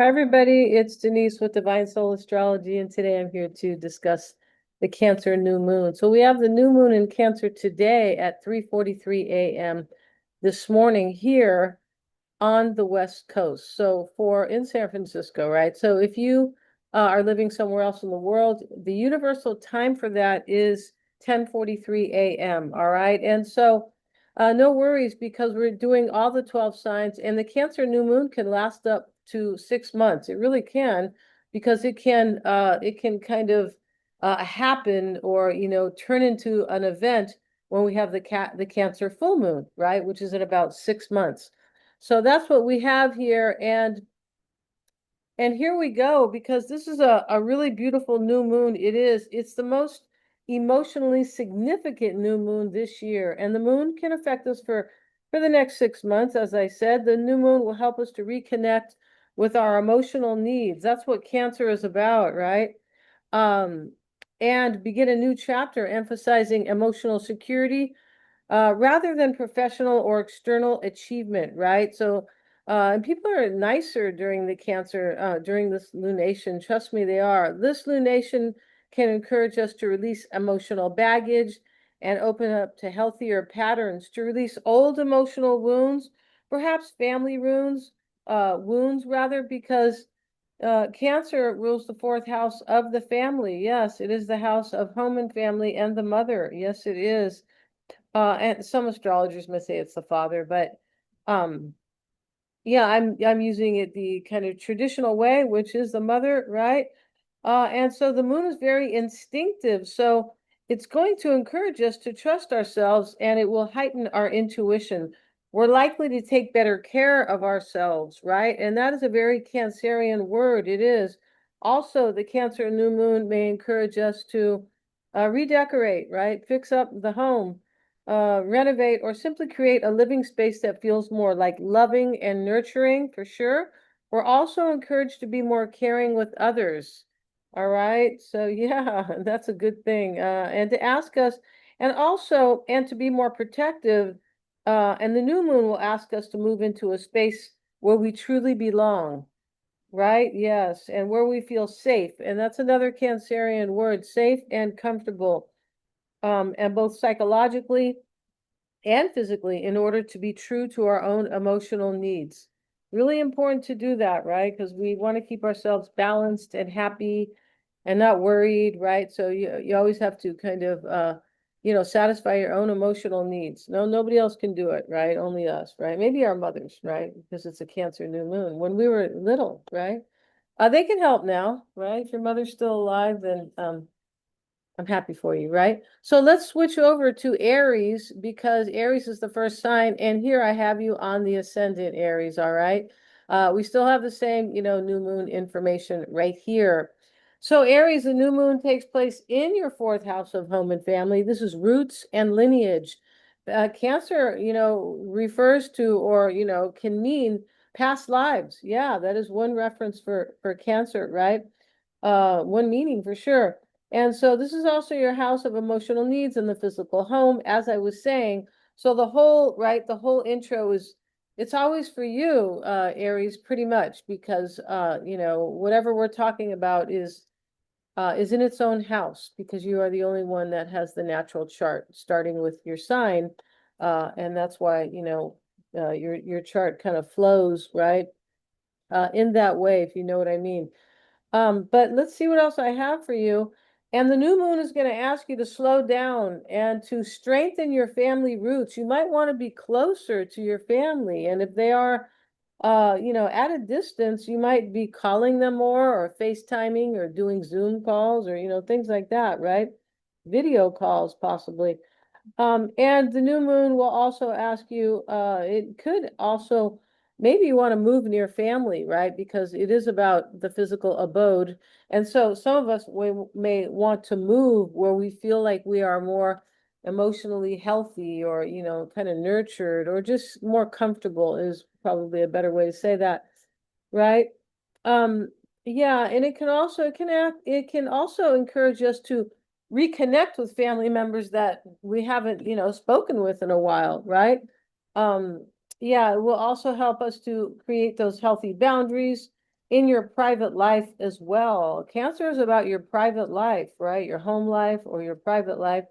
Hi, everybody. It's Denise with Divine Soul Astrology, and today I'm here to discuss the Cancer new moon. So we have the new moon in Cancer today at 3:43 a.m. this morning here on the West Coast. So for in San Francisco, right? So if you are living somewhere else in the world, the universal time for that is 10:43 a.m. All right. And so no worries because we're doing all the 12 signs, and the Cancer new moon can last up to 6 months. It really can, because it can kind of happen, or turn into an event when we have the Cancer full moon, right? Which is in about 6 months. So that's what we have here. And here we go, because this is a really beautiful new moon. It is. It's the most emotionally significant new moon this year. And the moon can affect us for the next 6 months. As I said, the new moon will help us to reconnect with our emotional needs. That's what Cancer is about, right? Um, and begin a new chapter emphasizing emotional security rather than professional or external achievement, right? So, and people are nicer during the Cancer, during this lunation. Trust me, they are. This lunation can encourage us to release emotional baggage and open up to healthier patterns, to release old emotional wounds, perhaps family wounds rather, because Cancer rules the fourth house of the family. Yes, it is the house of home and family and the mother. Yes, it is. And some astrologers may say it's the father, but um, yeah, I'm using it the kind of traditional way, which is the mother, right? And so the moon is very instinctive, so it's going to encourage us to trust ourselves, and it will heighten our intuition. We're likely to take better care of ourselves, right? And that is a very Cancerian word. It is. Also, the Cancer new moon may encourage us to redecorate, right? Fix up the home, renovate, or simply create a living space that feels more like loving and nurturing, for sure. We're also encouraged to be more caring with others. All right. So yeah, that's a good thing. And to ask us, and to be more protective, and the new moon will ask us to move into a space where we truly belong, right? Yes, and where we feel safe. And that's another Cancerian word, safe and comfortable, and both psychologically and physically, in order to be true to our own emotional needs. Really important to do that, right? Because we want to keep ourselves balanced and happy and not worried, right? So you always have to kind of satisfy your own emotional needs. No, nobody else can do it, right? Only us, right? Maybe our mothers, right? Because it's a Cancer new moon. When we were little, right? They can help now, right? If your mother's still alive, then I'm happy for you, right? So let's switch over to Aries, because Aries is the first sign, and here I have you on the ascendant Aries, all right? We still have the same, new moon information right here. So Aries, the new moon takes place in your fourth house of home and family. This is roots and lineage. Cancer, refers to, or, can mean past lives. Yeah, that is one reference for Cancer, right? One meaning for sure. And so this is also your house of emotional needs in the physical home, as I was saying. So the whole intro is, it's always for you, Aries, pretty much, because whatever we're talking about is in its own house, because you are the only one that has the natural chart starting with your sign. And that's why, your chart kind of flows, right? In that way, if you know what I mean. But let's see what else I have for you. And the new moon is going to ask you to slow down and to strengthen your family roots. You might want to be closer to your family. And if they are, at a distance, you might be calling them more, or FaceTiming, or doing Zoom calls, or, things like that, right? Video calls, possibly. And the new moon will also ask you, it could also, maybe you want to move near family, right? Because it is about the physical abode. And so some of us we may want to move where we feel like we are more emotionally healthy, or, kind of nurtured, or just more comfortable is probably a better way to say that, right? Um, yeah, and it can also encourage us to reconnect with family members that we haven't, spoken with in a while, right? Um, yeah, it will also help us to create those healthy boundaries in your private life as well. Cancer is about your private life, right? Your home life or your private life.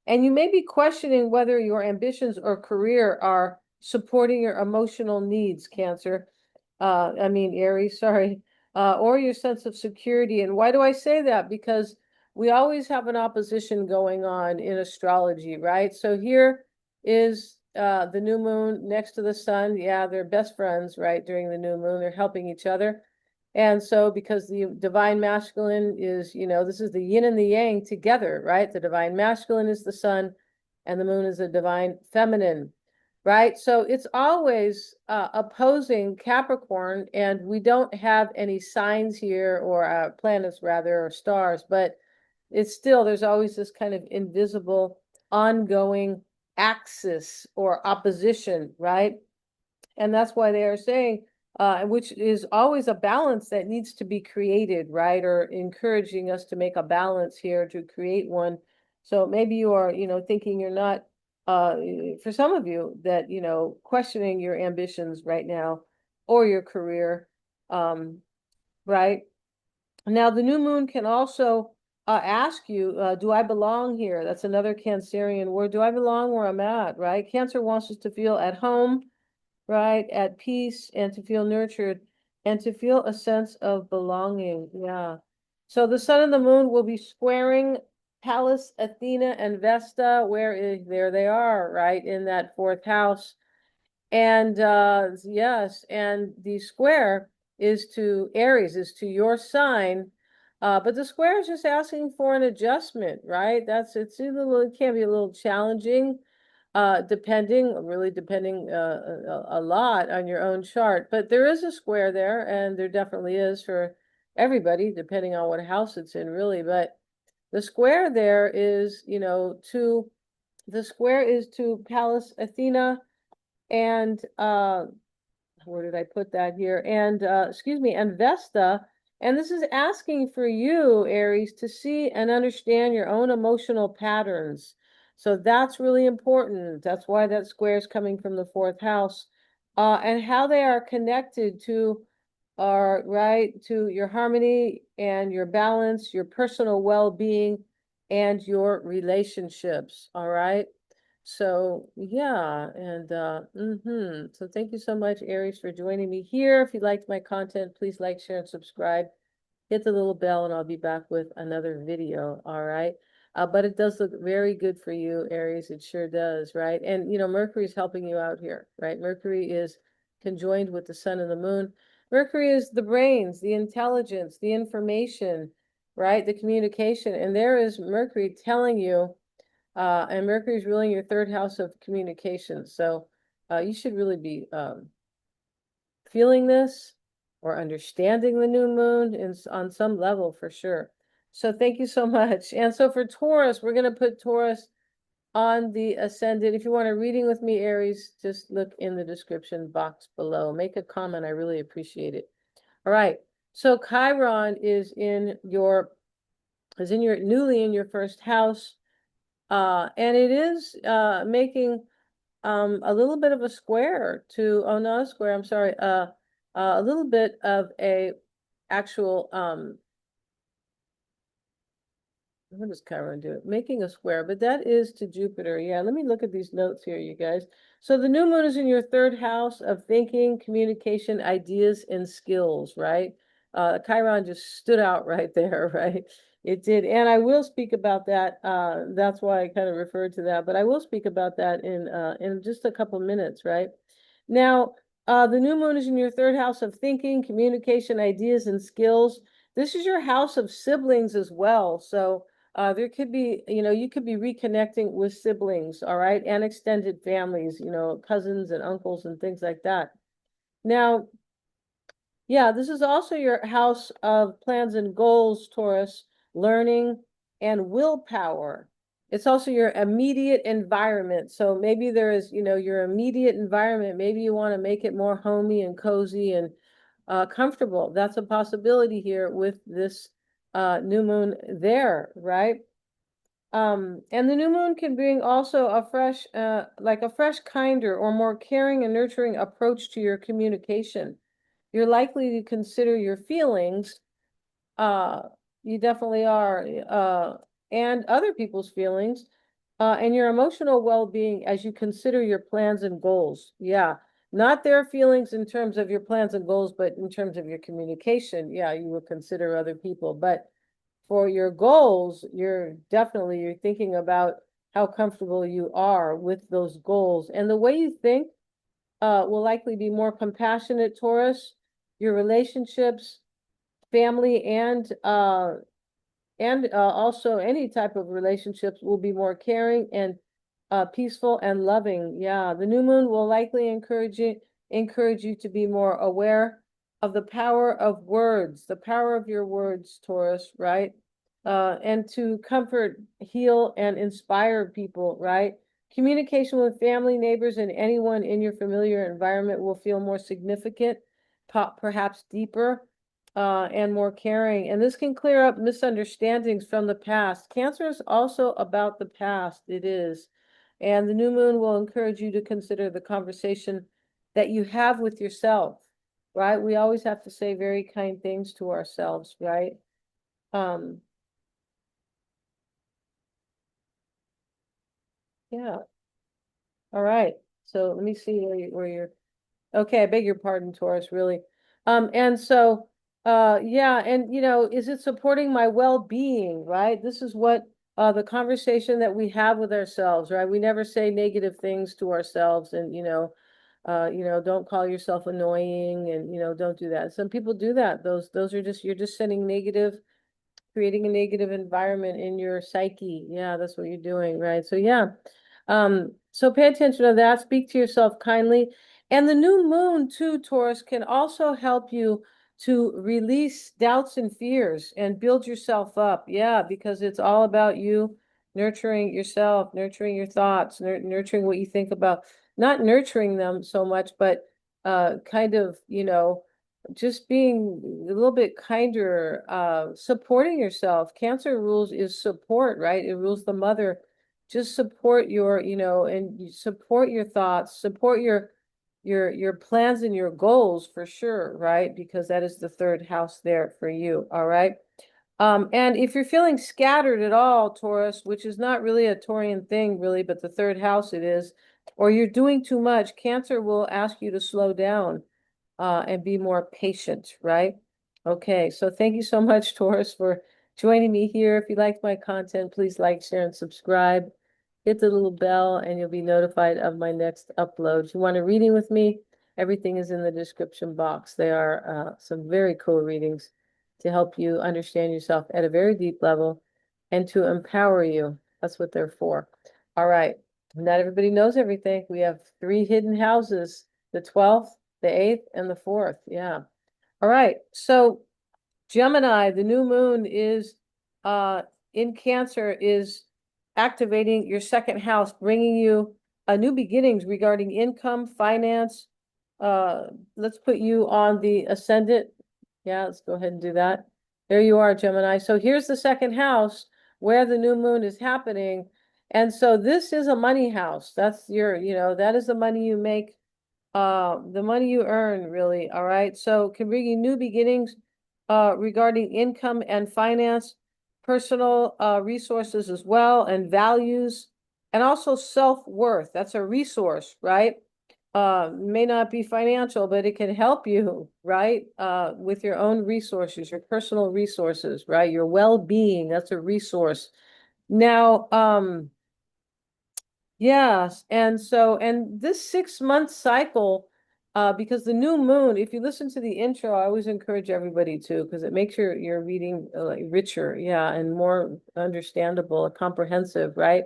And you may be questioning whether your ambitions or career are supporting your emotional needs, Cancer. Aries, sorry. Or your sense of security. And why do I say that? Because we always have an opposition going on in astrology, right? So here is the new moon next to the sun. Yeah, they're best friends, right? During the new moon, they're helping each other. And so, because the divine masculine is, this is the yin and the yang together, right? The divine masculine is the sun, and the moon is the divine feminine, right? So it's always opposing Capricorn, and we don't have any signs here, or planets rather, or stars, but it's still, there's always this kind of invisible, ongoing axis or opposition, right? And that's why they are saying, which is always a balance that needs to be created, right? Or encouraging us to make a balance here to create one. So maybe you are, thinking you're not, for some of you, that, questioning your ambitions right now or your career, right? Now, the new moon can also ask you, do I belong here? That's another Cancerian word. Do I belong where I'm at, right? Cancer wants us to feel at home, right, at peace, and to feel nurtured and to feel a sense of belonging. Yeah. So the sun and the moon will be squaring Pallas, Athena, and Vesta, there they are, right, in that fourth house. And yes, and the square is to Aries, is to your sign. But the square is just asking for an adjustment, right? It can be a little challenging, really depending a lot on your own chart. But there is a square there, and there definitely is for everybody, depending on what house it's in, really. But the square there is, the square is to Pallas Athena, and where did I put that here? And excuse me, and Vesta. And this is asking for you, Aries, to see and understand your own emotional patterns. So that's really important. That's why that square is coming from the fourth house, and how they are connected to to your harmony and your balance, your personal well-being, and your relationships. All right. So yeah, and so thank you so much, Aries, for joining me here. If you liked my content, please like, share, and subscribe. Hit the little bell, and I'll be back with another video. All right. But it does look very good for you, Aries. It sure does, right? And Mercury is helping you out here, right? Mercury is conjoined with the sun and the moon. Mercury is the brains, the intelligence, the information, right? The communication. And there is Mercury telling you, and Mercury is ruling your third house of communication. So you should really be feeling this or understanding the new moon on some level for sure. So thank you so much. And so for Taurus, we're going to put Taurus on the ascendant. If you want a reading with me, Aries, just look in the description box below. Make a comment. I really appreciate it. All right. So Chiron is newly in your first house. And it is making a little bit of a square to, oh, not a square, I'm sorry, a little bit of a actual, what does Chiron do? Making a square, but that is to Jupiter. Yeah, let me look at these notes here, you guys. So the new moon is in your third house of thinking, communication, ideas, and skills, right? Chiron just stood out right there, right? It did. And I will speak about that. That's why I kind of referred to that, but I will speak about that in just a couple minutes, right? Now, the new moon is in your third house of thinking, communication, ideas, and skills. This is your house of siblings as well. So there could be, you could be reconnecting with siblings, all right, and extended families, cousins and uncles and things like that. Now, yeah, this is also your house of plans and goals, Taurus, learning and willpower. It's also your immediate environment. So maybe there is, your immediate environment. Maybe you want to make it more homey and cozy and comfortable. That's a possibility here with this new moon there, right? And the new moon can bring also a fresh, kinder or more caring and nurturing approach to your communication. you're likely to consider your feelings. You definitely are, and other people's feelings, and your emotional well-being as you consider your plans and goals. Yeah, not their feelings in terms of your plans and goals, but in terms of your communication. Yeah, you will consider other people, but for your goals, you're thinking about how comfortable you are with those goals. And the way you think will likely be more compassionate, Taurus. Your relationships, family, and also any type of relationships will be more caring and peaceful and loving. Yeah, the new moon will likely encourage you to be more aware of the power of words, the power of your words, Taurus, right? And to comfort, heal, and inspire people, right? Communication with family, neighbors, and anyone in your familiar environment will feel more significant, perhaps deeper, and more caring. And this can clear up misunderstandings from the past. Cancer is also about the past. It is. And the new moon will encourage you to consider the conversation that you have with yourself, right? We always have to say very kind things to ourselves, right? Um, yeah. All right. So let me see where you're. Okay, I beg your pardon, Taurus, really. And so, yeah, and is it supporting my well-being, right? This is what the conversation that we have with ourselves, right? We never say negative things to ourselves, and don't call yourself annoying, and don't do that. Some people do that. Those are just you're just sending negative, creating a negative environment in your psyche. Yeah, that's what you're doing, right? So yeah. So pay attention to that, speak to yourself kindly. And the new moon too, Taurus, can also help you to release doubts and fears and build yourself up. Yeah, because it's all about you nurturing yourself, nurturing your thoughts, nurturing what you think about, not nurturing them so much, but kind of, just being a little bit kinder, supporting yourself. Cancer rules is support, right? It rules the mother. Just support your, and you support your thoughts, support your plans and your goals for sure, right? Because that is the third house there for you. All right. And if you're feeling scattered at all, Taurus, which is not really a Taurian thing, really, but the third house it is, or you're doing too much, Cancer will ask you to slow down and be more patient, right? Okay, so thank you so much, Taurus, for joining me here. If you liked my content, please like, share, and subscribe. Hit the little bell, and you'll be notified of my next upload. If you want a reading with me, everything is in the description box. They are some very cool readings to help you understand yourself at a very deep level and to empower you. That's what they're for. All right. Not everybody knows everything. We have 3 hidden houses, the 12th, the 8th, and the 4th. Yeah. All right. So Gemini, the new moon is in Cancer, is activating your second house, bringing you new beginnings regarding income, finance. Let's put you on the ascendant. Yeah, let's go ahead and do that. There you are, Gemini. So here's the second house where the new moon is happening. And so this is a money house. That's that is the money you make, the money you earn, really. All right. So can bring you new beginnings regarding income and finance, personal resources as well, and values, and also self-worth. That's a resource, right? May not be financial, but it can help you, right? With your own resources, your personal resources, right? Your well-being, that's a resource. Now, yes, and this 6 month cycle, because the new moon, if you listen to the intro, I always encourage everybody to, because it makes your reading like richer, yeah, and more understandable, comprehensive, right?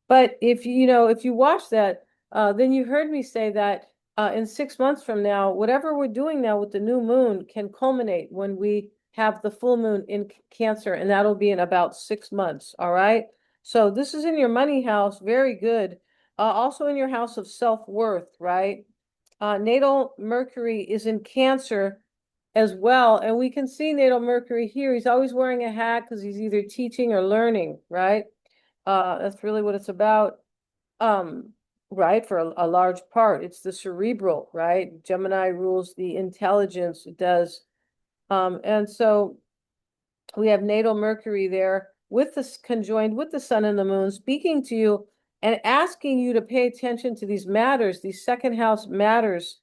But if you watch that, then you heard me say that in 6 months from now, whatever we're doing now with the new moon can culminate when we have the full moon in Cancer, and that'll be in about 6 months, all right? So this is in your money house, very good. Also in your house of self-worth, right? Natal Mercury is in Cancer as well, and we can see natal Mercury here. He's always wearing a hat because he's either teaching or learning, right? That's really what it's about. Um, right? For a large part, it's the cerebral, right? Gemini rules the intelligence, it does. And so we have natal Mercury there with this conjoined with the sun and the moon, speaking to you and asking you to pay attention to these matters, these second house matters,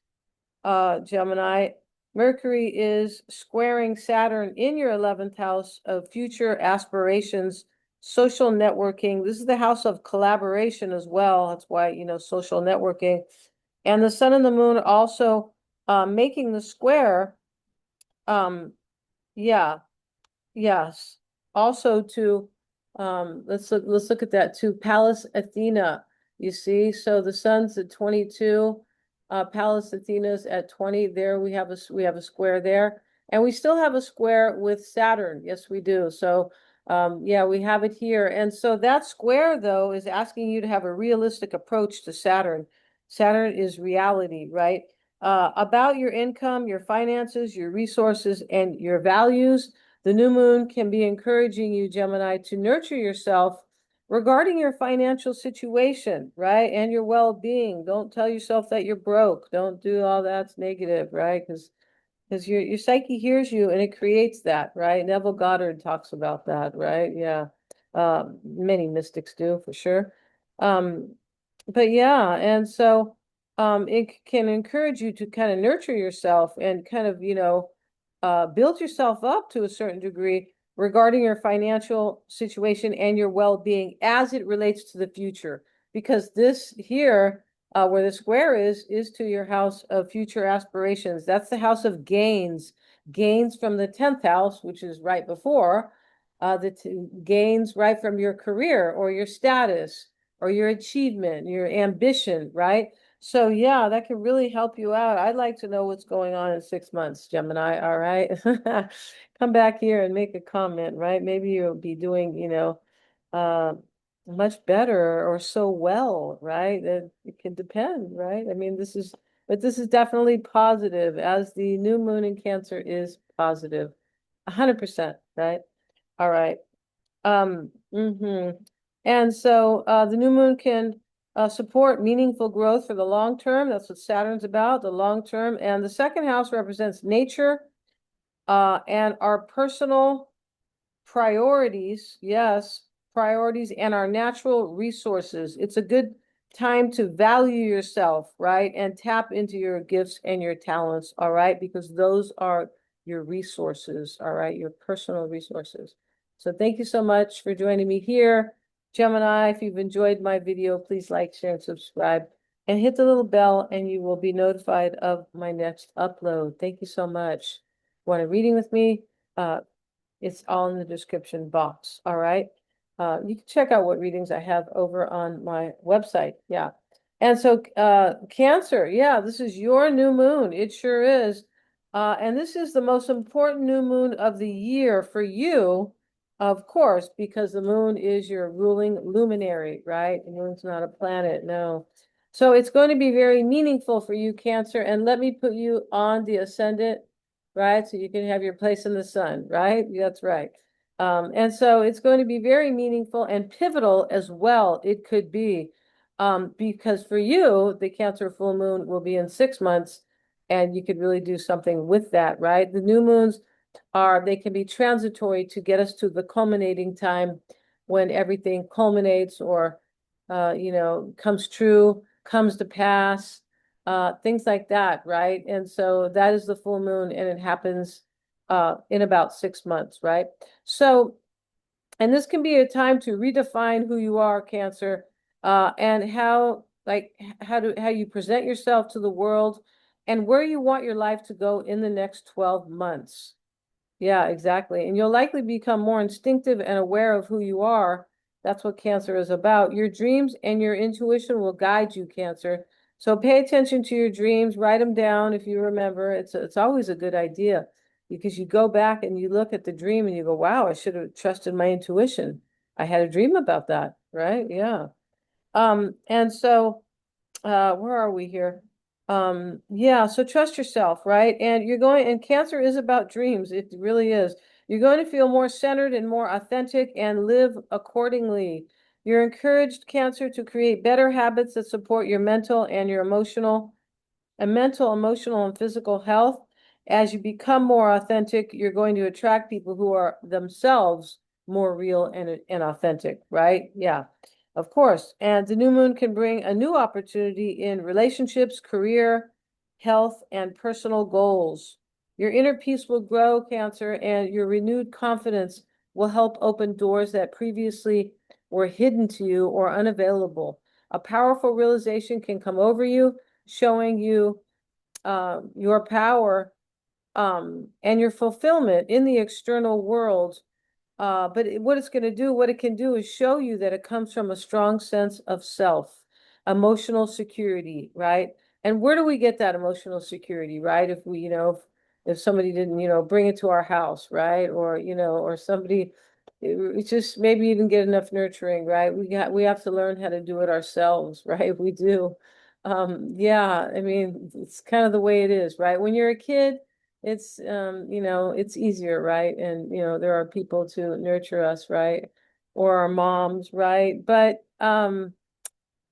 Gemini. Mercury is squaring Saturn in your 11th house of future aspirations, social networking. This is the house of collaboration as well. That's why, social networking. And the sun and the moon also making the square. Yeah, yes. Also to let's look at that too. Pallas Athena, you see. So the sun's at 22, Pallas Athena's at 20. There we have a square there. And we still have a square with Saturn. Yes, we do. So yeah, we have it here. And so that square though is asking you to have a realistic approach to Saturn. Saturn is reality, right? About your income, your finances, your resources, and your values. The new moon can be encouraging you, Gemini, to nurture yourself regarding your financial situation, right? And your well-being. Don't tell yourself that you're broke. Don't do all that's negative, right? Because your psyche hears you and it creates that, right? Neville Goddard talks about that, right? Yeah. Many mystics do for sure. Um, but yeah, and so it can encourage you to kind of nurture yourself and kind of, build yourself up to a certain degree regarding your financial situation and your well-being as it relates to the future. Because this here, where the square is to your house of future aspirations. That's the house of gains, gains from the 10th house, which is right before, the gains right from your career or your status or your achievement, your ambition, right? So yeah, that can really help you out. I'd like to know what's going on in 6 months, Gemini. All right. Come back here and make a comment, right? Maybe you'll be doing, uh, much better or so well, right? It can depend, right? I mean, but this is definitely positive, as the new moon in Cancer is positive. 100%, right? All right. And so the new moon can support meaningful growth for the long term. That's what Saturn's about, the long term. And the second house represents nature and our personal priorities. Yes, priorities and our natural resources. It's a good time to value yourself, right? And tap into your gifts and your talents, all right? Because those are your resources, all right? Your personal resources. So thank you so much for joining me here. Gemini, if you've enjoyed my video, please like, share, and subscribe. And hit the little bell and you will be notified of my next upload. Thank you so much. Want a reading with me? It's all in the description box. All right. You can check out what readings I have over on my website. Yeah. And so Cancer, yeah, this is your new moon. It sure is. And this is the most important new moon of the year for you, of course, because the moon is your ruling luminary, right? The moon's not a planet, no. So it's going to be very meaningful for you, Cancer. And let me put you on the ascendant, right? So you can have your place in the sun, right? That's right. And so it's going to be very meaningful and pivotal as well. It could be because for you, the Cancer full moon will be in 6 months, and you could really do something with that, right? The new moons they can be transitory to get us to the culminating time when everything culminates or, comes true, comes to pass, things like that, right? And so that is the full moon, and it happens in about 6 months, right? So, and this can be a time to redefine who you are, Cancer, and how you present yourself to the world and where you want your life to go in the next 12 months. Yeah, exactly. And you'll likely become more instinctive and aware of who you are. That's what Cancer is about. Your dreams and your intuition will guide you, Cancer. So pay attention to your dreams, write them down if you remember. It's always a good idea because you go back and you look at the dream and you go, wow, I should have trusted my intuition. I had a dream about that, right? Yeah. And so where are we here? Yeah, so trust yourself, right? And Cancer is about dreams. It really is. You're going to feel more centered and more authentic and live accordingly. You're encouraged, Cancer, to create better habits that support your mental, emotional, and physical health. As you become more authentic, you're going to attract people who are themselves more real and authentic, right? Yeah, of course. And the new moon can bring a new opportunity in relationships, career, health, and personal goals. Your inner peace will grow, Cancer, and your renewed confidence will help open doors that previously were hidden to you or unavailable. A powerful realization can come over you, showing you your power and your fulfillment in the external world. But what it's going to do, what it can do is show you that it comes from a strong sense of self, emotional security, right? And where do we get that emotional security, right? If we, if somebody didn't, bring it to our house, right? Or, or somebody, it's just maybe even get enough nurturing, right? We have to learn how to do it ourselves, right? We do. Yeah, I mean, it's kind of the way it is, right? When you're a kid, it's it's easier, right? And there are people to nurture us, right? Or our moms, right? But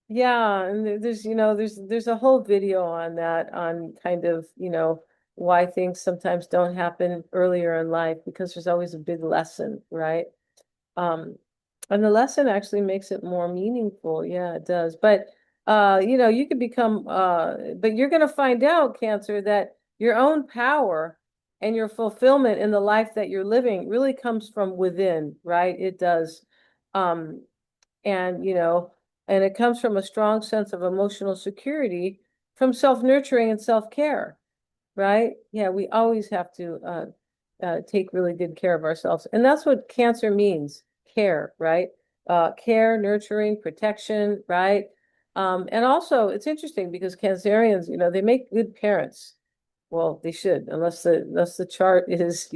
yeah, and there's there's a whole video on that, on kind of why things sometimes don't happen earlier in life, because there's always a big lesson, right? Um, and the lesson actually makes it more meaningful. Yeah, it does. But you could become but you're gonna find out, Cancer, that your own power and your fulfillment in the life that you're living really comes from within, right? It does. Um, and and it comes from a strong sense of emotional security, from self-nurturing and self-care, right? Yeah, we always have to take really good care of ourselves. And that's what Cancer means, care, right? Care, nurturing, protection, right? And also, it's interesting because Cancerians, they make good parents. Well, they should, unless the chart is,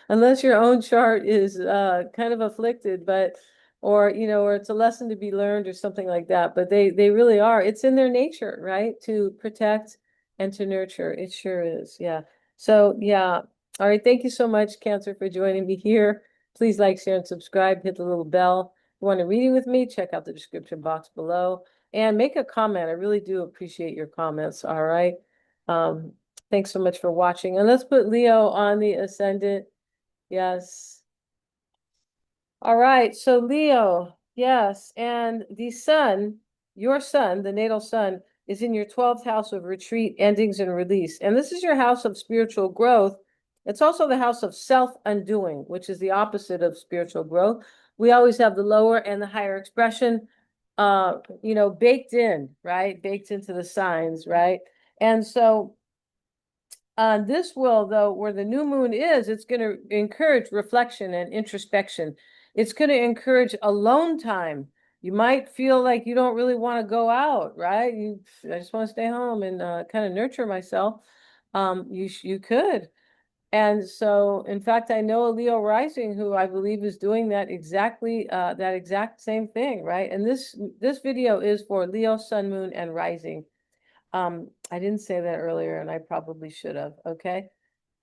unless your own chart is kind of afflicted, but or it's a lesson to be learned or something like that. But they really are. It's in their nature, right? To protect and to nurture. It sure is. Yeah. So yeah. All right. Thank you so much, Cancer, for joining me here. Please like, share, and subscribe. Hit the little bell. If you want a reading with me, check out the description box below and make a comment. I really do appreciate your comments. All right. Um, Thanks so much for watching. And let's put Leo on the ascendant. Yes. All right. So Leo, yes. And the sun, your sun, the natal sun, is in your 12th house of retreat, endings, and release. And this is your house of spiritual growth. It's also the house of self-undoing, which is the opposite of spiritual growth. We always have the lower and the higher expression, baked in, right? Baked into the signs, right? And so this will, though, where the new moon is, it's going to encourage reflection and introspection. It's going to encourage alone time. You might feel like you don't really want to go out, right? I just want to stay home and kind of nurture myself. You could. And so, in fact, I know a Leo rising who I believe is doing that exact same thing, right? And this video is for Leo, Sun, Moon, and Rising. I didn't say that earlier, and I probably should have. Okay.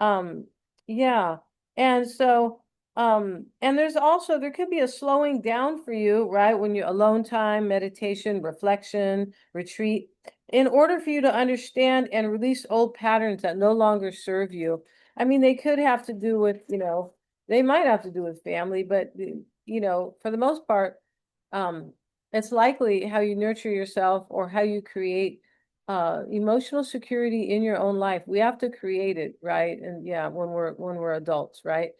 Um, yeah. And so, and there could be a slowing down for you, right? When you alone time, meditation, reflection, retreat, in order for you to understand and release old patterns that no longer serve you. I mean, they could have to do with, they might have to do with family, but, for the most part, um, it's likely how you nurture yourself or how you create emotional security in your own life. We have to create it, right? And yeah, when we're adults, right?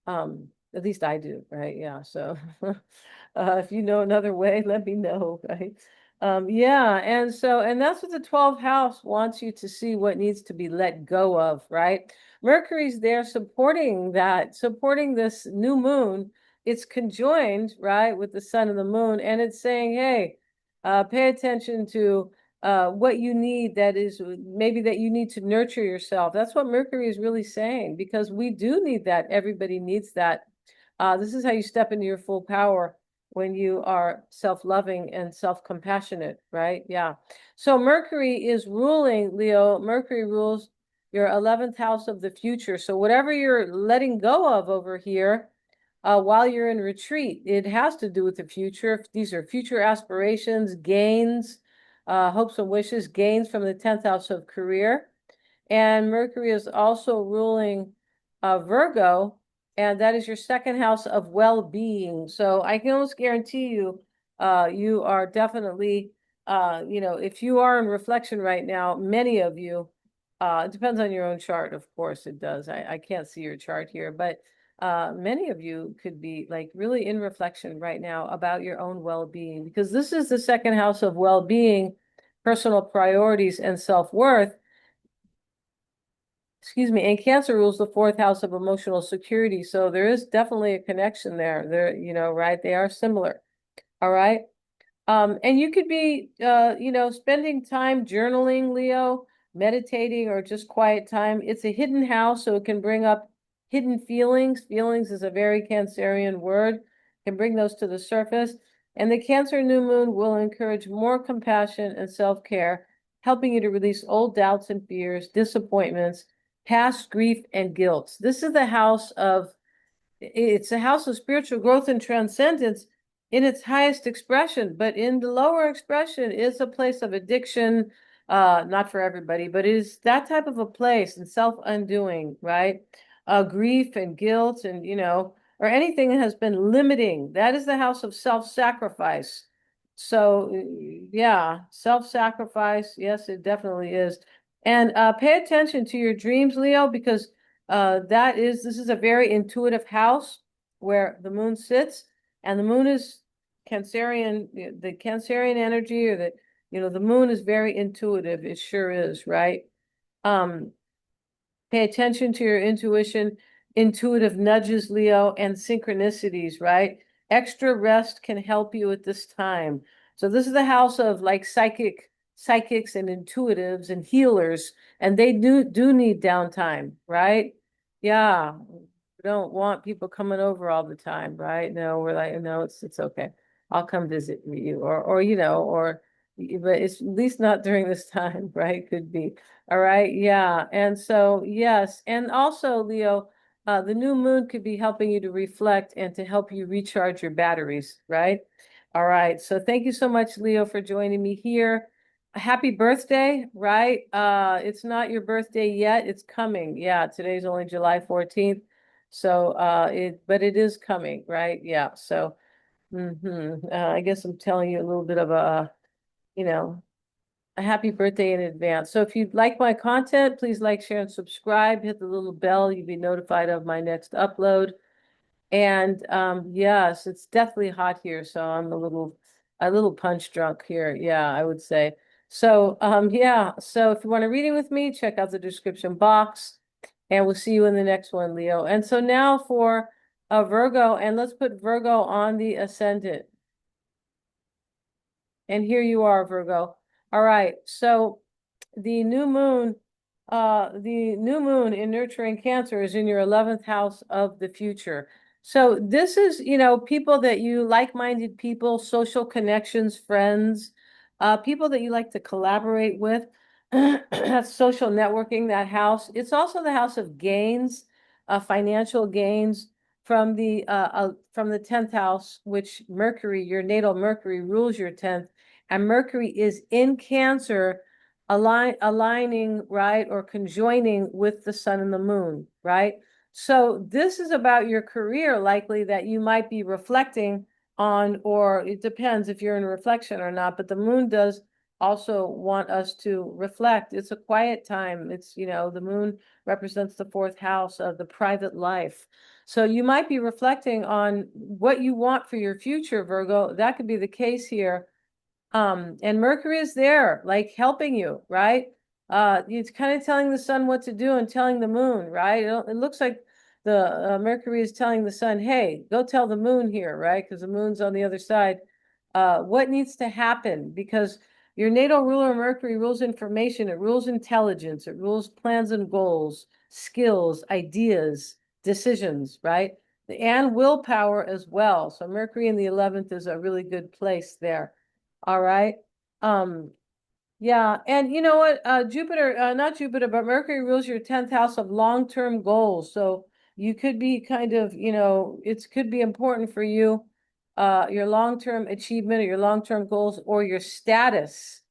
At least I do, right? Yeah. So if you know another way, let me know, right? Yeah, and that's what the 12th house wants you to see, what needs to be let go of, right? Mercury's there supporting that, supporting this new moon. It's conjoined, right, with the sun and the moon, and it's saying, hey, pay attention to what you need, that is maybe that you need to nurture yourself. That's what Mercury is really saying, because we do need that. Everybody needs that. This is how you step into your full power, when you are self-loving and self-compassionate, right? Yeah. So Mercury is ruling, Leo. Mercury rules your 11th house of the future. So whatever you're letting go of over here, while you're in retreat. It has to do with the future. These are future aspirations, gains, hopes and wishes, gains from the 10th house of career. And Mercury is also ruling Virgo, and that is your second house of well-being. So I can almost guarantee you, you are definitely, if you are in reflection right now, many of you, it depends on your own chart, of course it does. I can't see your chart here, but many of you could be like really in reflection right now about your own well-being, because this is the second house of well-being, personal priorities, and self-worth. Excuse me, and Cancer rules the fourth house of emotional security. So there is definitely a connection there. Right? They are similar. All right. And you could be, spending time journaling, Leo, meditating, or just quiet time. It's a hidden house, so it can bring up hidden feelings. Feelings is a very Cancerian word, can bring those to the surface. And the Cancer new moon will encourage more compassion and self-care, helping you to release old doubts and fears, disappointments, past grief and guilt. This is the house of It's a house of spiritual growth and transcendence in its highest expression, but in the lower expression is a place of addiction, not for everybody, but it is that type of a place and self-undoing, right? Grief and guilt and, or anything that has been limiting. That is the house of self-sacrifice. So, yeah, self-sacrifice. Yes, it definitely is. And pay attention to your dreams, Leo, because this is a very intuitive house where the moon sits, and the moon is Cancerian, the Cancerian energy, or the moon is very intuitive. It sure is, right? Um, Pay attention to your intuition, intuitive nudges, Leo, and synchronicities, right? Extra rest can help you at this time. So this is the house of like psychics and intuitives and healers, and they do need downtime, right? Yeah. We don't want people coming over all the time, right? No, we're like, no, it's okay. I'll come visit you, but it's at least not during this time, right? Could be. All right, yeah. And so, yes. And also, Leo, the new moon could be helping you to reflect and to help you recharge your batteries, right? All right. So thank you so much, Leo, for joining me here. Happy birthday, right? It's not your birthday yet. It's coming. Yeah, today's only July 14th. So, but it is coming, right? Yeah. So, I guess I'm telling you a little bit of you know, a happy birthday in advance. So if you'd like my content, please like, share, and subscribe. Hit the little bell. You'll be notified of my next upload. And yes, it's definitely hot here, so I'm a little punch drunk here. Yeah, I would say. So yeah, so if you want a reading with me, check out the description box, and we'll see you in the next one, Leo. And so now for Virgo, and let's put Virgo on the ascendant. And here you are, Virgo. All right. So the new moon, in nurturing Cancer is in your 11th house of the future. So this is, people that you like-minded people, social connections, friends, people that you like to collaborate with. That's social networking, that house. It's also the house of gains, financial gains from the 10th house, which Mercury, your natal Mercury, rules your 10th, and Mercury is in Cancer, aligning, right, or conjoining with the sun and the moon, right? So this is about your career, likely that you might be reflecting on, or it depends if you're in reflection or not, but the moon does also want us to reflect. It's a quiet time. The moon represents the fourth house of the private life. So you might be reflecting on what you want for your future, Virgo. That could be the case here. And Mercury is there, like helping you, right? It's kind of telling the sun what to do and telling the moon, right? It looks like the Mercury is telling the sun, hey, go tell the moon here, right? Because the moon's on the other side. What needs to happen? Because your natal ruler, Mercury, rules information, it rules intelligence, it rules plans and goals, skills, ideas, decisions, right? And willpower as well. So Mercury in the 11th is a really good place there. All right. Um, yeah, and you know what? Not Jupiter, but Mercury rules your 10th house of long-term goals. So you could be kind of, it could be important for you, your long-term achievement or your long-term goals or your status,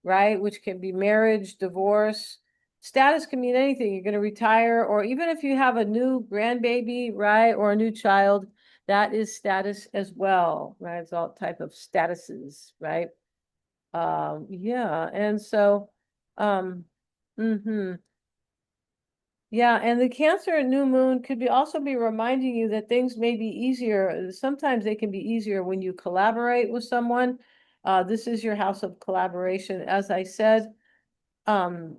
right? Which can be marriage, divorce. Status can mean anything. You're going to retire, or even if you have a new grandbaby, right, or a new child, that is status as well, right? It's all type of statuses, right? Yeah, and so, um, yeah, and the Cancer new moon could be also be reminding you that things may be easier. Sometimes they can be easier when you collaborate with someone. This is your house of collaboration, as I said. Um,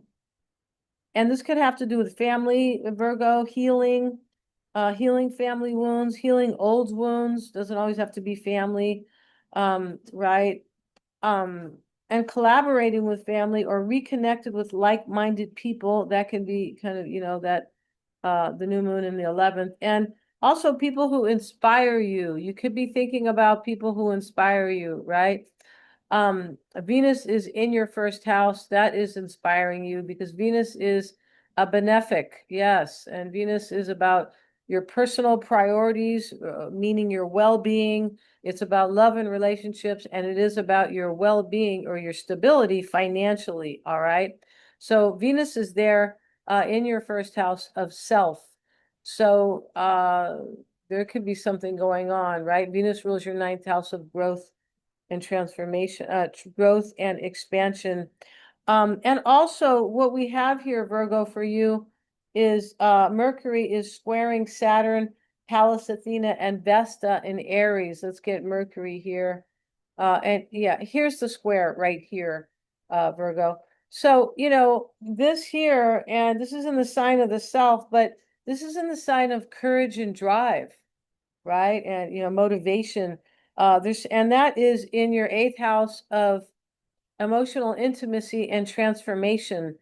and this could have to do with family, Virgo, healing, healing family wounds, healing old wounds. Doesn't always have to be family, right? And collaborating with family or reconnected with like-minded people. That can be kind of, that the new moon in the 11th. And also people who inspire you. You could be thinking about people who inspire you, right? Venus is in your first house. That is inspiring you because Venus is a benefic, yes, and Venus is about your personal priorities, meaning your well-being. It's about love and relationships, and it is about your well-being or your stability financially, all right? So Venus is there in your first house of self. So there could be something going on, right? Venus rules your ninth house of growth and transformation, growth and expansion. And also what we have here, Virgo, for you is Mercury is squaring Saturn, Pallas Athena, and Vesta in Aries. Let's get Mercury here. And yeah, here's the square right here, Virgo. So, this here, and this is in the sign of the self, but this is in the sign of courage and drive, right? And, motivation. And that is in your eighth house of emotional intimacy and transformation.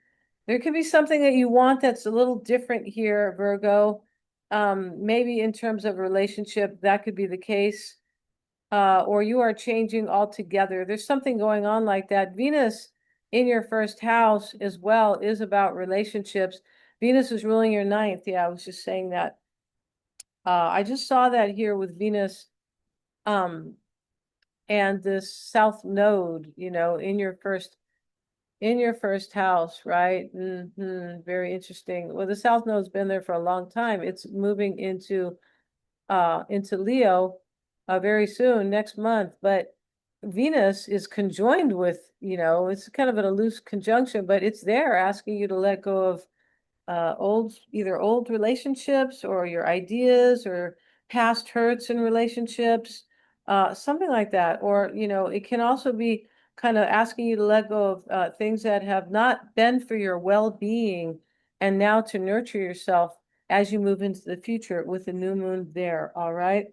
There could be something that you want that's a little different here, Virgo. Maybe in terms of relationship, that could be the case. Or you are changing altogether. There's something going on like that. Venus in your first house as well is about relationships. Venus is ruling your ninth. Yeah, I was just saying that. I just saw that here with Venus. And this south node, in your first house, right? Very interesting. Well, the south node's been there for a long time. It's moving into Leo very soon, next month. But Venus is conjoined with, it's kind of in a loose conjunction, but it's there asking you to let go of either old relationships or your ideas or past hurts in relationships, something like that. Or, it can also be kind of asking you to let go of things that have not been for your well-being and now to nurture yourself as you move into the future with the new moon there. All right.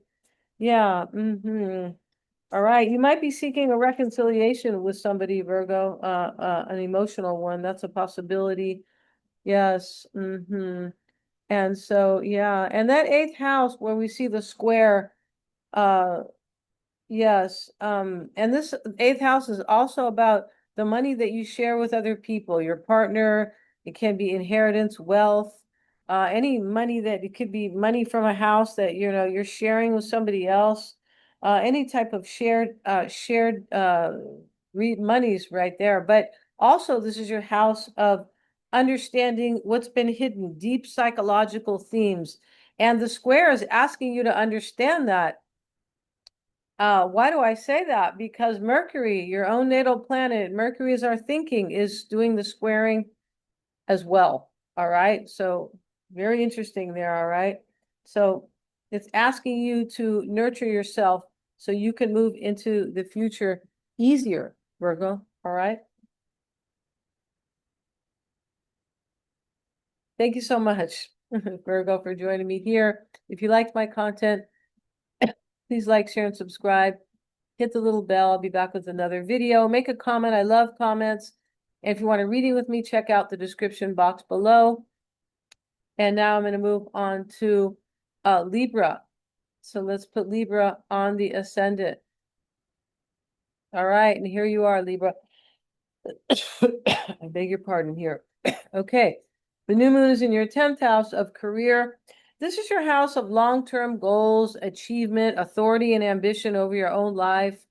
Yeah. All right. You might be seeking a reconciliation with somebody, Virgo, an emotional one. That's a possibility. Yes. And so, yeah. And that eighth house where we see the square, uh, yes. And this eighth house is also about the money that you share with other people, your partner. It can be inheritance, wealth, any money that it could be money from a house that, you're sharing with somebody else, any type of shared monies right there. But also this is your house of understanding what's been hidden, deep psychological themes. And the square is asking you to understand that. Why do I say that? Because Mercury, your own natal planet, Mercury is our thinking, is doing the squaring as well. All right. So very interesting there. All right. So it's asking you to nurture yourself so you can move into the future easier, Virgo. All right. Thank you so much, Virgo, for joining me here. If you liked my content, please like, share, and subscribe. Hit the little bell. I'll be back with another video. Make a comment. I love comments. And if you want a reading with me, check out the description box below. And now I'm going to move on to Libra. So let's put Libra on the ascendant. All right. And here you are, Libra. I beg your pardon here. Okay. The new moon is in your 10th house of career. This is your house of long-term goals, achievement, authority, and ambition over your own life.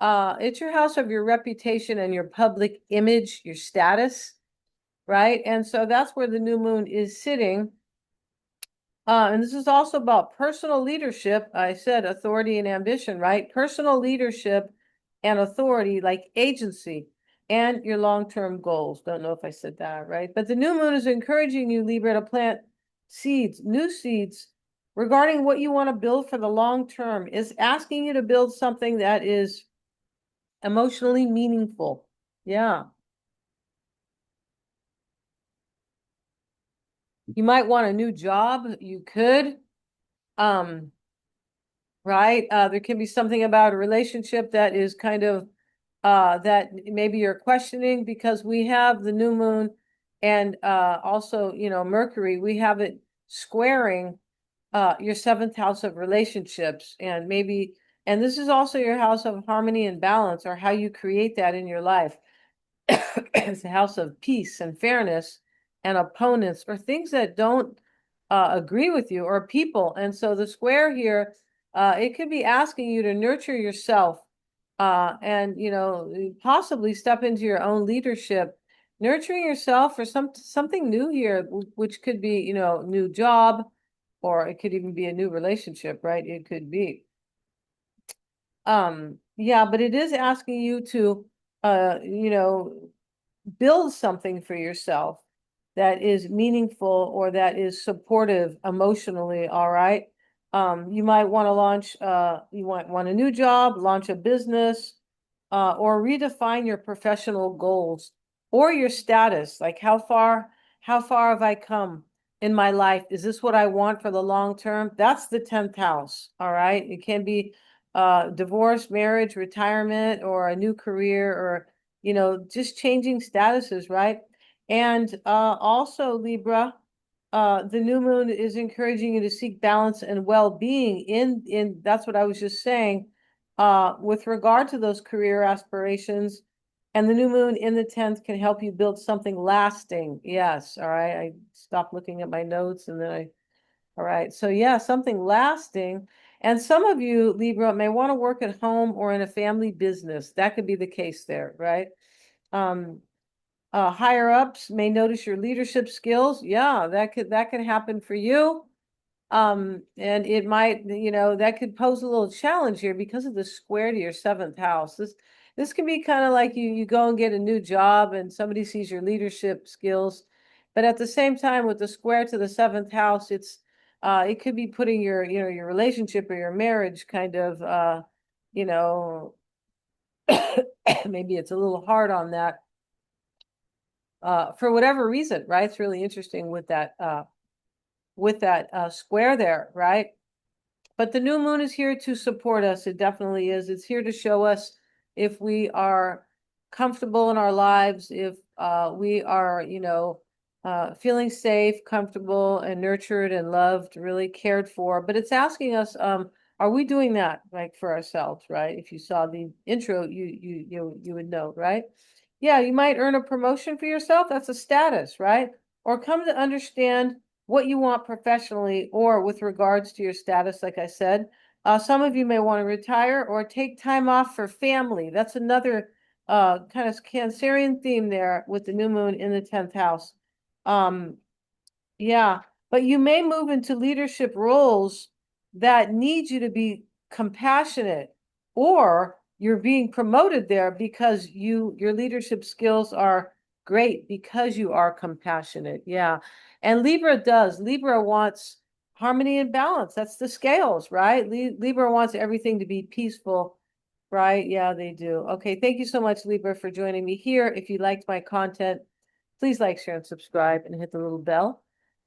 It's your house of your reputation and your public image, your status, right? And so that's where the new moon is sitting. And this is also about personal leadership. I said authority and ambition, right? Personal leadership and authority, like agency, and your long-term goals. Don't know if I said that right. But the new moon is encouraging you, Libra, to plant seeds, new seeds, regarding what you want to build for the long term. Is asking you to build something that is emotionally meaningful. Yeah. You might want a new job. You could. Right? There can be something about a relationship that is kind of that maybe you're questioning, because we have the new moon and also, you know, Mercury, we have it squaring your seventh house of relationships, and maybe, and this is also your house of harmony and balance, or how you create that in your life. It's a house of peace and fairness and opponents, or things that don't agree with you, or people. And so the square here, it could be asking you to nurture yourself and, you know, possibly step into your own leadership, nurturing yourself for something new here, which could be, you know, new job, or it could even be a new relationship, right? It could be. Yeah, but it is asking you to, you know, build something for yourself that is meaningful or that is supportive emotionally, all right? You might want to launch, you might want a new job, launch a business, or redefine your professional goals or your status. Like how far have I come in my life? Is this what I want for the long term? That's the 10th house, all right? It can be divorce, marriage, retirement, or a new career, or, you know, just changing statuses, right? And also, Libra, the new moon is encouraging you to seek balance and well-being in that's what I was just saying, with regard to those career aspirations. And the new moon in the 10th can help you build something lasting. Yes, all right. I stopped looking at my notes and then all right. So yeah, something lasting. And some of you, Libra, may want to work at home or in a family business. That could be the case there, right? Um, Higher ups may notice your leadership skills. Yeah, that could happen for you. And it might, you know, that could pose a little challenge here because of the square to your seventh house. This can be kind of like you go and get a new job and somebody sees your leadership skills, but at the same time with the square to the seventh house, it could be putting your, you know, your relationship or your marriage kind of you know, maybe it's a little hard on that for whatever reason, right? It's really interesting with that square there, right? But the new moon is here to support us. It definitely is. It's here to show us if we are comfortable in our lives, if we are, you know, feeling safe, comfortable, and nurtured and loved, really cared for. But it's asking us, are we doing that like for ourselves, right? If you saw the intro, you would know, right? Yeah, you might earn a promotion for yourself. That's a status, right? Or come to understand what you want professionally or with regards to your status, like I said. Some of you may want to retire or take time off for family. That's another kind of Cancerian theme there with the new moon in the 10th house. Um, yeah, but you may move into leadership roles that need you to be compassionate, or you're being promoted there because your leadership skills are great because you are compassionate. Yeah. And Libra does. Libra wants harmony and balance. That's the scales, right? Libra wants everything to be peaceful, right? Yeah, they do. Okay, thank you so much, Libra, for joining me here. If you liked my content, please like, share, and subscribe, and hit the little bell.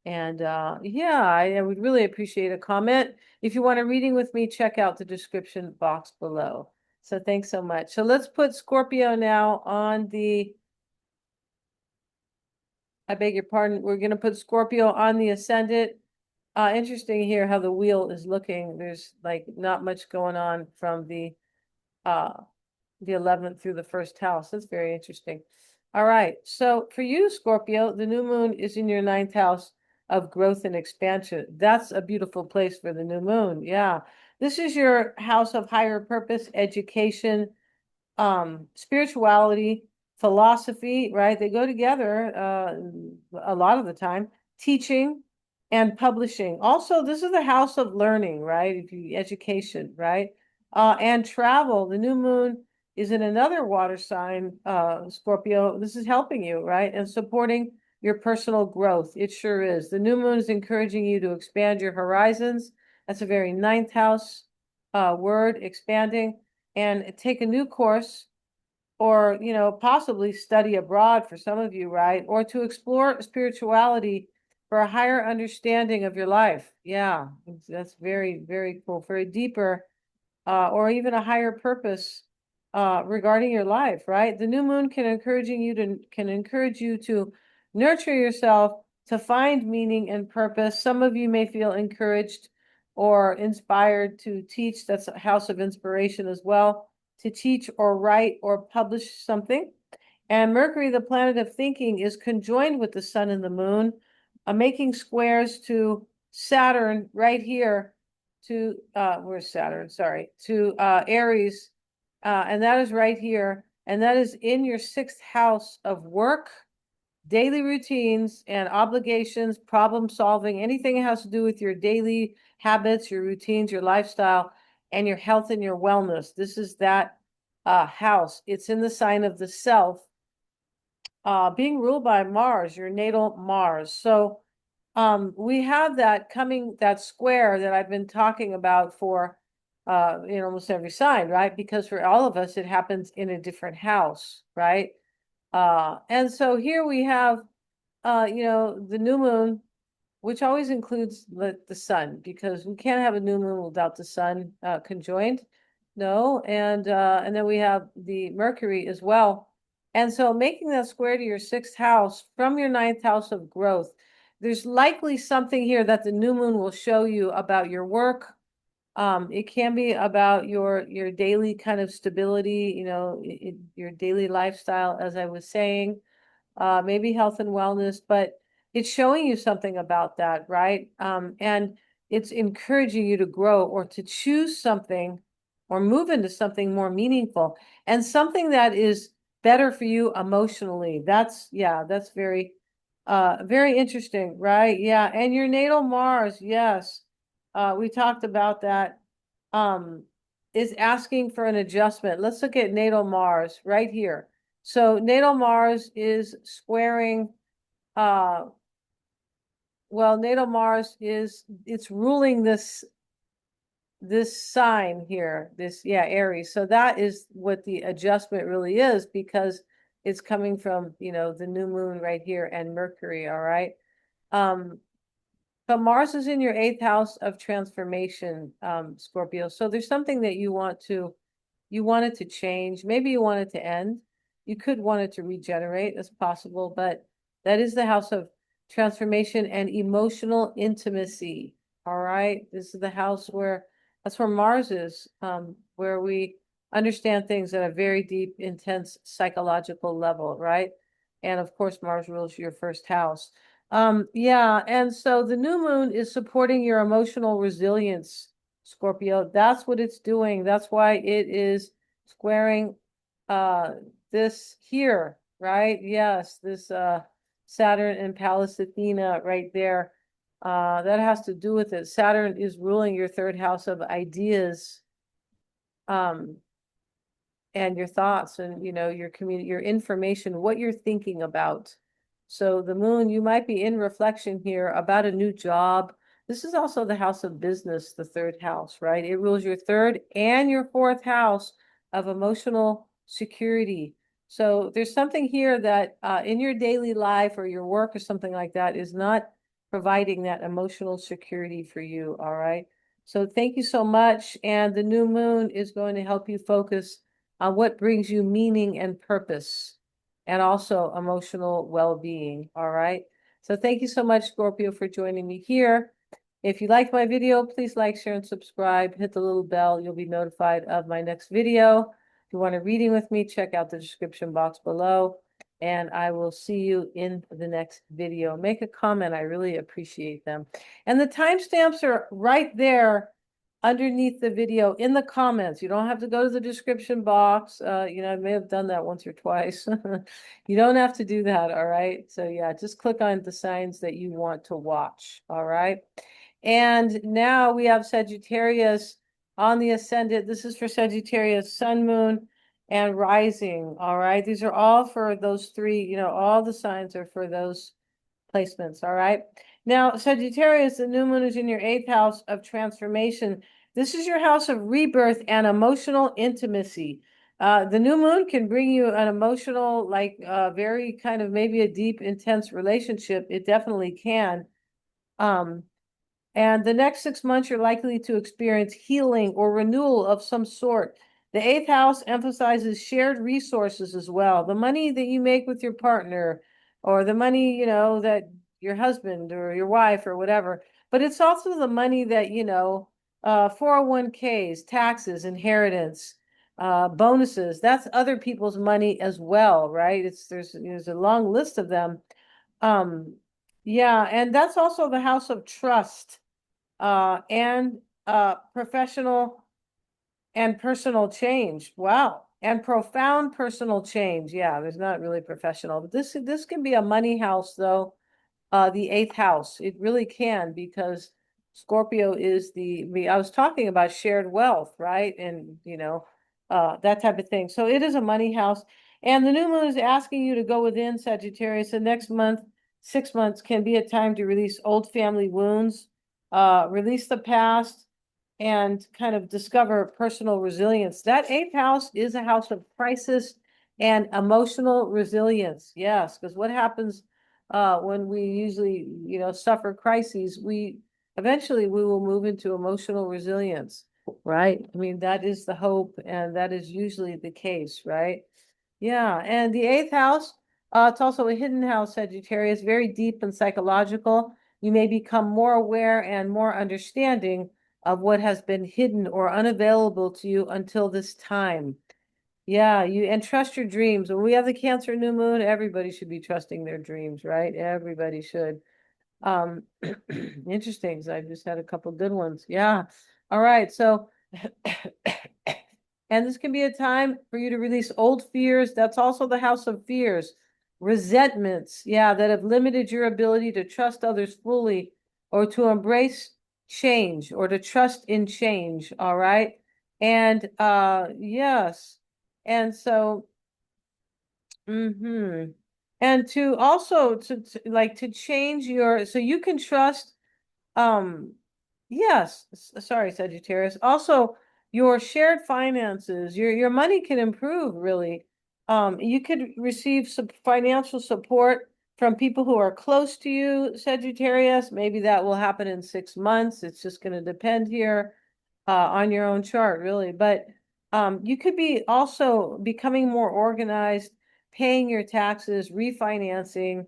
And yeah, I would really appreciate a comment. If you want a reading with me, check out the description box below. So thanks so much. So let's put Scorpio now on the, I beg your pardon, we're going to put Scorpio on the ascendant. Interesting here how the wheel is looking. There's like not much going on from the 11th through the first house. That's very interesting. All right. So for you, Scorpio, the new moon is in your ninth house. of growth and expansion. That's a beautiful place for the new moon. Yeah. This is your house of higher purpose, education, spirituality, philosophy, right? They go together a lot of the time, teaching and publishing. Also, this is the house of learning, right? If you education, right? And travel. The new moon is in another water sign, Scorpio. This is helping you, right? And supporting your personal growth. It sure is. The new moon is encouraging you to expand your horizons. That's a very ninth house word, expanding, and take a new course, or possibly study abroad for some of you, right? Or to explore spirituality for a higher understanding of your life. Yeah, that's very, very cool. For a deeper or even a higher purpose regarding your life, right? The new moon can encourage you to nurture yourself, to find meaning and purpose. Some of you may feel encouraged or inspired to teach. That's a house of inspiration as well, to teach or write or publish something. And Mercury, the planet of thinking, is conjoined with the sun and the moon, making squares to Saturn right here, to where's Saturn? Sorry, to Aries, and that is right here, and that is in your sixth house of work, daily routines and obligations, problem solving, anything that has to do with your daily habits, your routines, your lifestyle, and your health and your wellness. This is that house. It's in the sign of the self, being ruled by Mars, your natal Mars. So we have that square that I've been talking about for in almost every sign, right? Because for all of us, it happens in a different house, right? And so here we have the new moon, which always includes the sun, because we can't have a new moon without the sun conjoined. No, and then we have the Mercury as well. And so making that square to your sixth house from your ninth house of growth, there's likely something here that the new moon will show you about your work. It can be about your daily kind of stability, your daily lifestyle, as I was saying, maybe health and wellness, but it's showing you something about that, right? And it's encouraging you to grow or to choose something or move into something more meaningful and something that is better for you emotionally. That's very, very interesting, right? Yeah. And your natal Mars, yes. We talked about that, is asking for an adjustment. Let's look at natal Mars right here. So natal Mars is squaring, natal Mars it's ruling this sign here, Aries. So that is what the adjustment really is, because it's coming from, the new moon right here and Mercury, all right? But Mars is in your eighth house of transformation, Scorpio. So there's something that you want it to change. Maybe you want it to end. You could want it to regenerate. That's possible, but that is the house of transformation and emotional intimacy. All right. This is the house that's where Mars is, where we understand things at a very deep, intense psychological level, right? And of course, Mars rules your first house. Yeah, and so the new moon is supporting your emotional resilience, Scorpio. That's what it's doing. That's why it is squaring this here, right? Yes, this Saturn and Pallas Athena right there. That has to do with it. Saturn is ruling your third house of ideas, and your thoughts, and your community, your information, what you're thinking about. So the moon, you might be in reflection here about a new job. This is also the house of business, the third house, right? It rules your third and your fourth house of emotional security. So there's something here that in your daily life or your work or something like that is not providing that emotional security for you, all right? So thank you so much. And the new moon is going to help you focus on what brings you meaning and purpose, and also emotional well-being, all right? So thank you so much, Scorpio, for joining me here. If you liked my video, please like, share, and subscribe. Hit the little bell. You'll be notified of my next video. If you want a reading with me, check out the description box below. and I will see you in the next video. Make a comment. I really appreciate them. And the timestamps are right there underneath the video in the comments. You don't have to go to the description box. I may have done that once or twice. You don't have to do that, all right? So yeah, just click on the signs that you want to watch, all right? And now we have Sagittarius on the ascendant. This is for Sagittarius, sun, moon, and rising, all right? These are all for those three, all the signs are for those placements, all right? Now, Sagittarius, the new moon is in your 8th house of transformation. This is your house of rebirth and emotional intimacy. The new moon can bring you an emotional, very kind of maybe a deep, intense relationship. It definitely can. And the next 6 months, you're likely to experience healing or renewal of some sort. The 8th house emphasizes shared resources as well. The money that you make with your partner, or the money, that your husband or your wife or whatever. But it's also the money that, 401ks, taxes, inheritance, bonuses. That's other people's money as well, right? There's a long list of them. Yeah, and that's also the house of trust and professional and personal change. Wow. And profound personal change. Yeah, there's not really professional, but this can be a money house though. The 8th house. It really can, because Scorpio is I was talking about shared wealth, right? And that type of thing. So it is a money house. And the new moon is asking you to go within, Sagittarius. The next month, 6 months, can be a time to release old family wounds, release the past, and kind of discover personal resilience. That 8th house is a house of crisis and emotional resilience. Yes, because what happens when we usually, suffer crises, eventually we will move into emotional resilience, right? I mean, that is the hope, and that is usually the case, right? Yeah, and the 8th house, it's also a hidden house, Sagittarius, very deep and psychological. You may become more aware and more understanding of what has been hidden or unavailable to you until this time. Yeah, and trust your dreams. When we have the Cancer new moon, everybody should be trusting their dreams, right? Everybody should. Um, interesting, 'cause I just had a couple good ones. Yeah. All right. So, and this can be a time for you to release old fears. That's also the house of fears, resentments, yeah, that have limited your ability to trust others fully, or to embrace change, or to trust in change. All right. And yes. And so, and to also to change so you can trust, um, yes, sorry, Sagittarius. Also, your shared finances, your money can improve really. You could receive some financial support from people who are close to you, Sagittarius. Maybe that will happen in 6 months. It's just going to depend here on your own chart, really. But you could be also becoming more organized, paying your taxes, refinancing,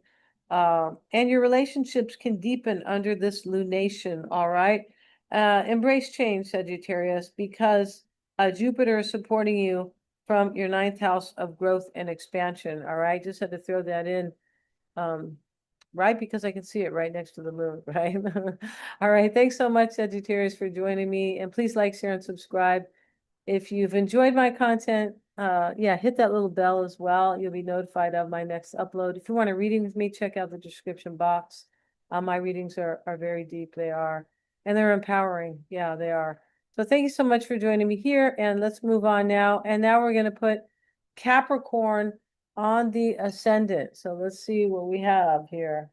and your relationships can deepen under this lunation, all right? Embrace change, Sagittarius, because Jupiter is supporting you from your 9th house of growth and expansion, all right? Just had to throw that in, right? Because I can see it right next to the moon, right? All right, thanks so much, Sagittarius, for joining me. And please like, share, and subscribe. If you've enjoyed my content, yeah, hit that little bell as well. You'll be notified of my next upload. If you want a reading with me, check out the description box. My readings are very deep. They are. And they're empowering. Yeah, they are. So thank you so much for joining me here. And let's move on now. And now we're going to put Capricorn on the ascendant. So let's see what we have here.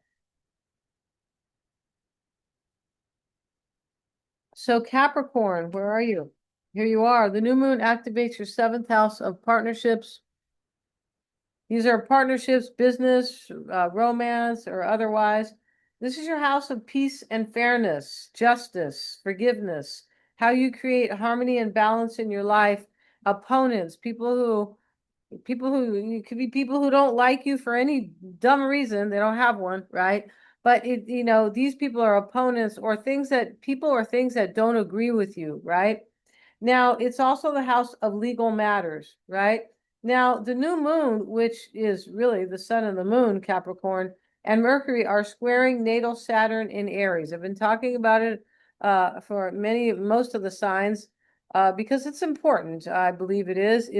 So Capricorn, where are you? Here you are. The new moon activates your 7th house of partnerships. These are partnerships, business, romance, or otherwise. This is your house of peace and fairness, justice, forgiveness, how you create harmony and balance in your life. Opponents, it could be people who don't like you for any dumb reason. They don't have one, right? But these people are opponents, or people or things that don't agree with you, right? Now, it's also the house of legal matters, right? Now, the new moon, which is really the sun and the moon, Capricorn, and Mercury are squaring natal Saturn in Aries. I've been talking about it for most of the signs because it's important. I believe it is.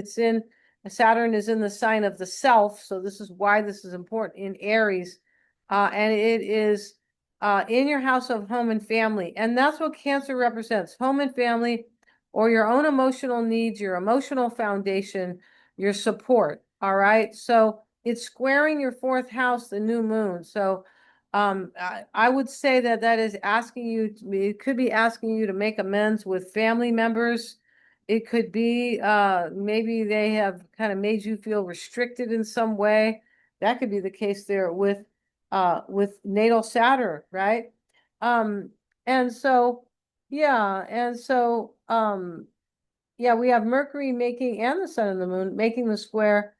Saturn is in the sign of the self, so this is why this is important in Aries, and it is in your house of home and family, and that's what Cancer represents: home and family, or your own emotional needs, your emotional foundation, your support. All right. So it's squaring your fourth house, the new moon. So I would say that is asking you, it could be asking you to make amends with family members. It could be maybe they have kind of made you feel restricted in some way. That could be the case there with natal Saturn, right? Um, and so, yeah, and so yeah, we have Mercury making, and the sun and the moon making the square.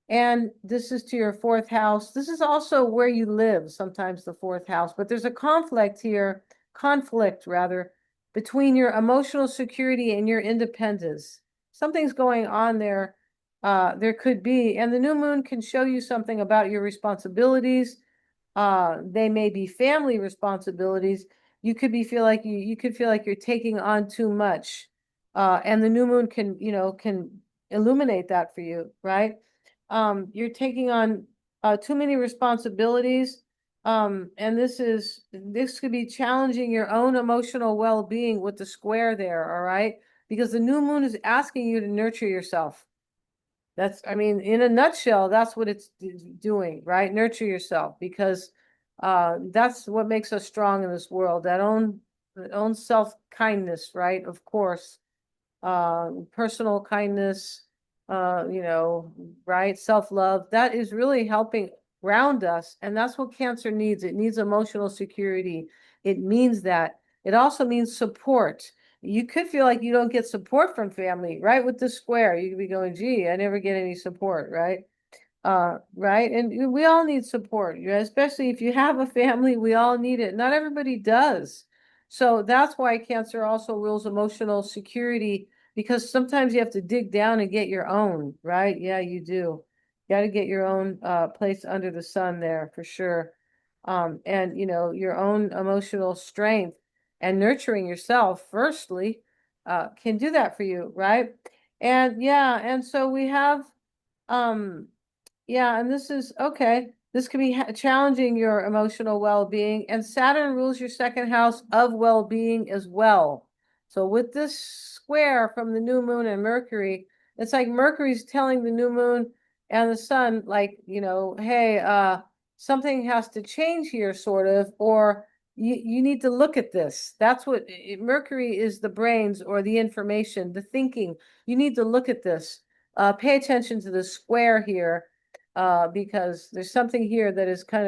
And this is to your fourth house. This is also where you live, sometimes the fourth house, but there's a conflict rather, between your emotional security and your independence. Something's going on there. There could be, and the new moon can show you something about your responsibilities. They may be family responsibilities. You could feel like you could feel like you're taking on too much. And the new moon can illuminate that for you, right? You're taking on too many responsibilities. And this could be challenging your own emotional well-being with the square there, all right? Because the new moon is asking you to nurture yourself. I mean, in a nutshell, that's what it's doing, right? Nurture yourself, because that's what makes us strong in this world. That own self-kindness, right? Of course, personal kindness, right? Self-love. That is really helping ground us, and that's what Cancer needs. It needs emotional security. It means that. It also means support. You could feel like you don't get support from family, right? With the square, you could be going, gee, I never get any support, right? Right. And we all need support, especially if you have a family, we all need it. Not everybody does. So that's why Cancer also rules emotional security, because sometimes you have to dig down and get your own, right? Yeah, you do. Got to get your own place under the sun there for sure. And your own emotional strength and nurturing yourself, firstly, can do that for you, right? And yeah, and so we have um yeah, and this is okay. This can be challenging your emotional well-being, and Saturn rules your second house of well-being as well. So with this square from the new moon and Mercury, it's like Mercury's telling the new moon and the sun, like, hey, something has to change here, sort of, or you need to look at this. That's what Mercury is: the brains, or the information, the thinking. You need to look at this. Pay attention to the square here, because there's something here that is kind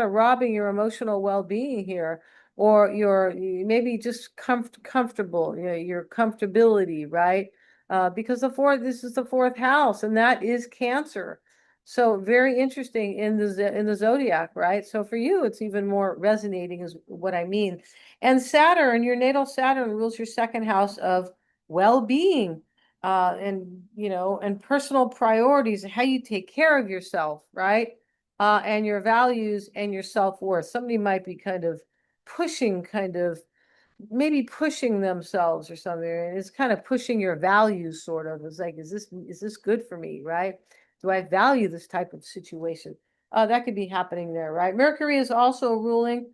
of robbing your emotional well-being here, or maybe just comfortable, your comfortability, right? Because this is the fourth house, and that is Cancer. So very interesting in the zodiac, right? So for you, it's even more resonating, is what I mean. And Saturn, your natal Saturn, rules your second house of well-being, and personal priorities, how you take care of yourself, right? And your values and your self-worth. Somebody might be maybe pushing themselves or something, and it's kind of pushing your values, sort of. It's like, is this good for me, right? Do I value this type of situation? That could be happening there, right? Mercury is also ruling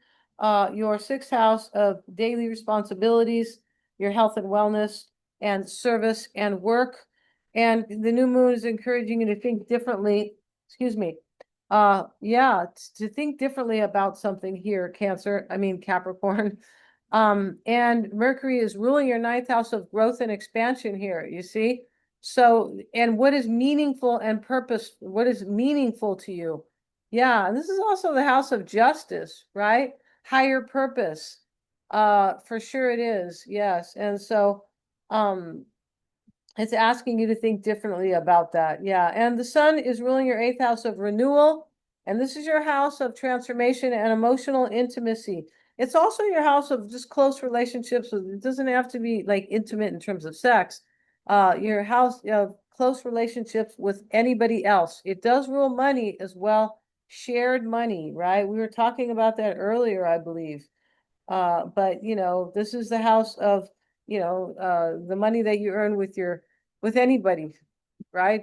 your sixth house of daily responsibilities, your health and wellness, and service and work. And the new moon is encouraging you to think differently. Excuse me. Yeah, to think differently about something here, Capricorn. And Mercury is ruling your ninth house of growth and expansion here, you see? So, and what is meaningful what is meaningful to you? Yeah, and this is also the house of justice, right? Higher purpose. For sure it is, yes. And so, um, it's asking you to think differently about that. Yeah. And the sun is ruling your eighth house of renewal. And this is your house of transformation and emotional intimacy. It's also your house of just close relationships. It doesn't have to be like intimate in terms of sex. your house, close relationships with anybody else. It does rule money as well, shared money, right? We were talking about that earlier, I believe. But this is the house of, the money that you earn with anybody, right?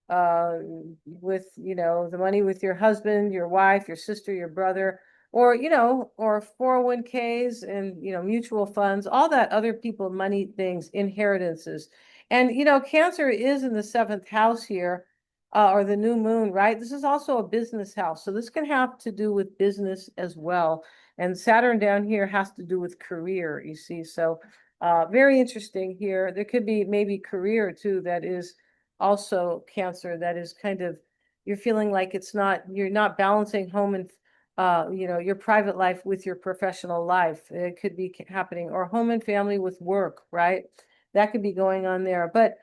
Uh, the money with your husband, your wife, your sister, your brother, or 401ks and, mutual funds, all that other people money things, inheritances. And, Cancer is in the seventh house here, or the new moon, right? This is also a business house. So this can have to do with business as well. And Saturn down here has to do with career, you see. So very interesting here. There could be maybe career too that is also Cancer, that is kind of, you're feeling like you're not balancing home and your private life with your professional life. It could be happening, or home and family with work, right? That could be going on there. But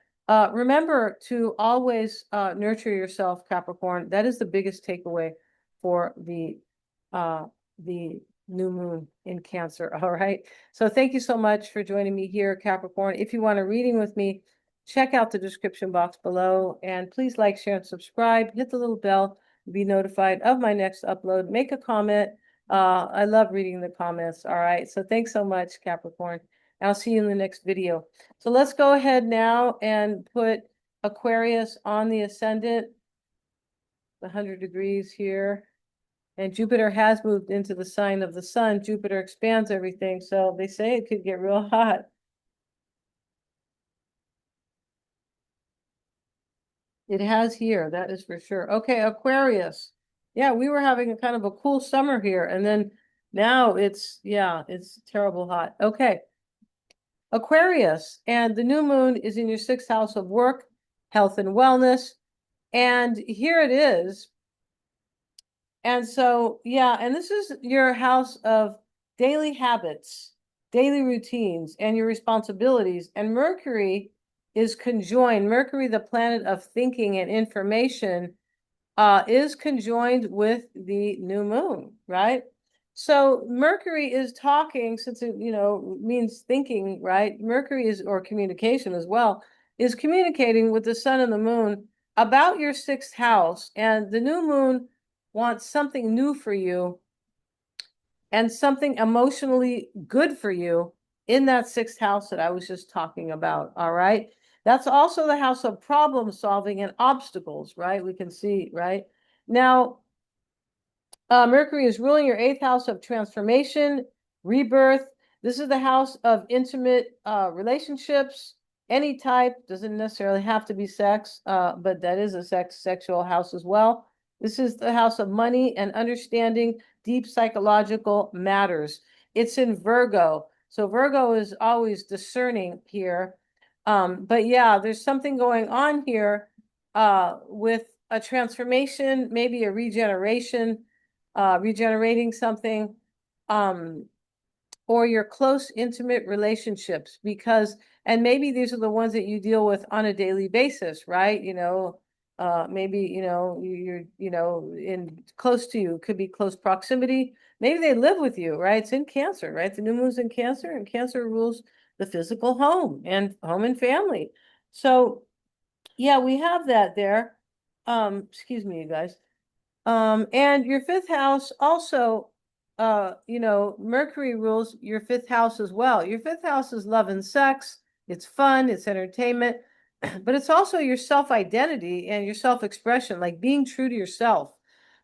remember to always nurture yourself, Capricorn. That is the biggest takeaway for the new moon in Cancer. All right. So thank you so much for joining me here, Capricorn. If you want a reading with me, check out the description box below, and please like, share, and subscribe. Hit the little bell to be notified of my next upload. Make a comment. I love reading the comments. All right. So thanks so much, Capricorn. I'll see you in the next video. So let's go ahead now and put Aquarius on the ascendant, the 100 degrees here. And Jupiter has moved into the sign of the sun. Jupiter expands everything. So they say it could get real hot. It has here, that is for sure. Okay, Aquarius. Yeah, we were having a kind of a cool summer here. And then now it's terrible hot. Okay. Aquarius. And the new moon is in your sixth house of work, health, and wellness. And here it is. And so, and this is your house of daily habits, daily routines, and your responsibilities. And Mercury is conjoined. Mercury, the planet of thinking and information, is conjoined with the new moon, right? So Mercury is talking, since it, means thinking, right? Mercury is, or communication as well, is communicating with the sun and the moon about your sixth house. And the new moon wants something new for you and something emotionally good for you in that sixth house that I was just talking about. All right. That's also the house of problem solving and obstacles, right? We can see, right? Now, Mercury is ruling your eighth house of transformation, rebirth. This is the house of intimate relationships, any type. Doesn't necessarily have to be sex, but that is a sexual house as well. This is the house of money and understanding deep psychological matters. It's in Virgo. So Virgo is always discerning here. But yeah, there's something going on here with a transformation, maybe a regeneration, regenerating something, or your close, intimate relationships, and maybe these are the ones that you deal with on a daily basis, right? Maybe, you're, in close to you, could be close proximity. Maybe they live with you, right? It's in Cancer, right? The new moon's in Cancer, and Cancer rules the physical home and family. So yeah, we have that there. Excuse me, you guys. And your fifth house also, Mercury rules your fifth house as well. Your fifth house is love and sex. It's fun, it's entertainment, but it's also your self-identity and your self-expression, like being true to yourself.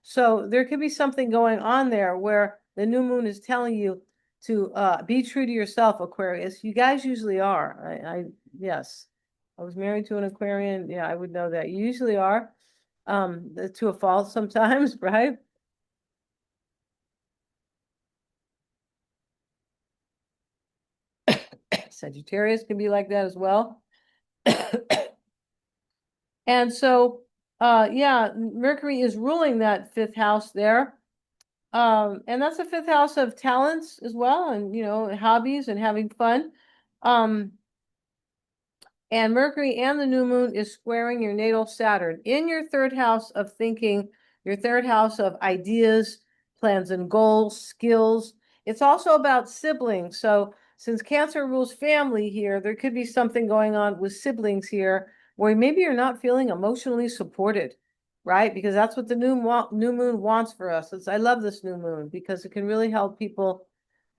So there could be something going on there where the new moon is telling you to be true to yourself, Aquarius. You guys usually are. Yes. I was married to an Aquarian. Yeah, I would know that. You usually are. To a fault sometimes, right? Sagittarius can be like that as well. And so, Mercury is ruling that fifth house there. And that's the fifth house of talents as well, and, hobbies and having fun. And Mercury and the new moon is squaring your natal Saturn in your third house of thinking, your third house of ideas, plans and goals, skills. It's also about siblings. So since Cancer rules family here, there could be something going on with siblings here where maybe you're not feeling emotionally supported, right? Because that's what the new moon wants for us. I love this new moon because it can really help people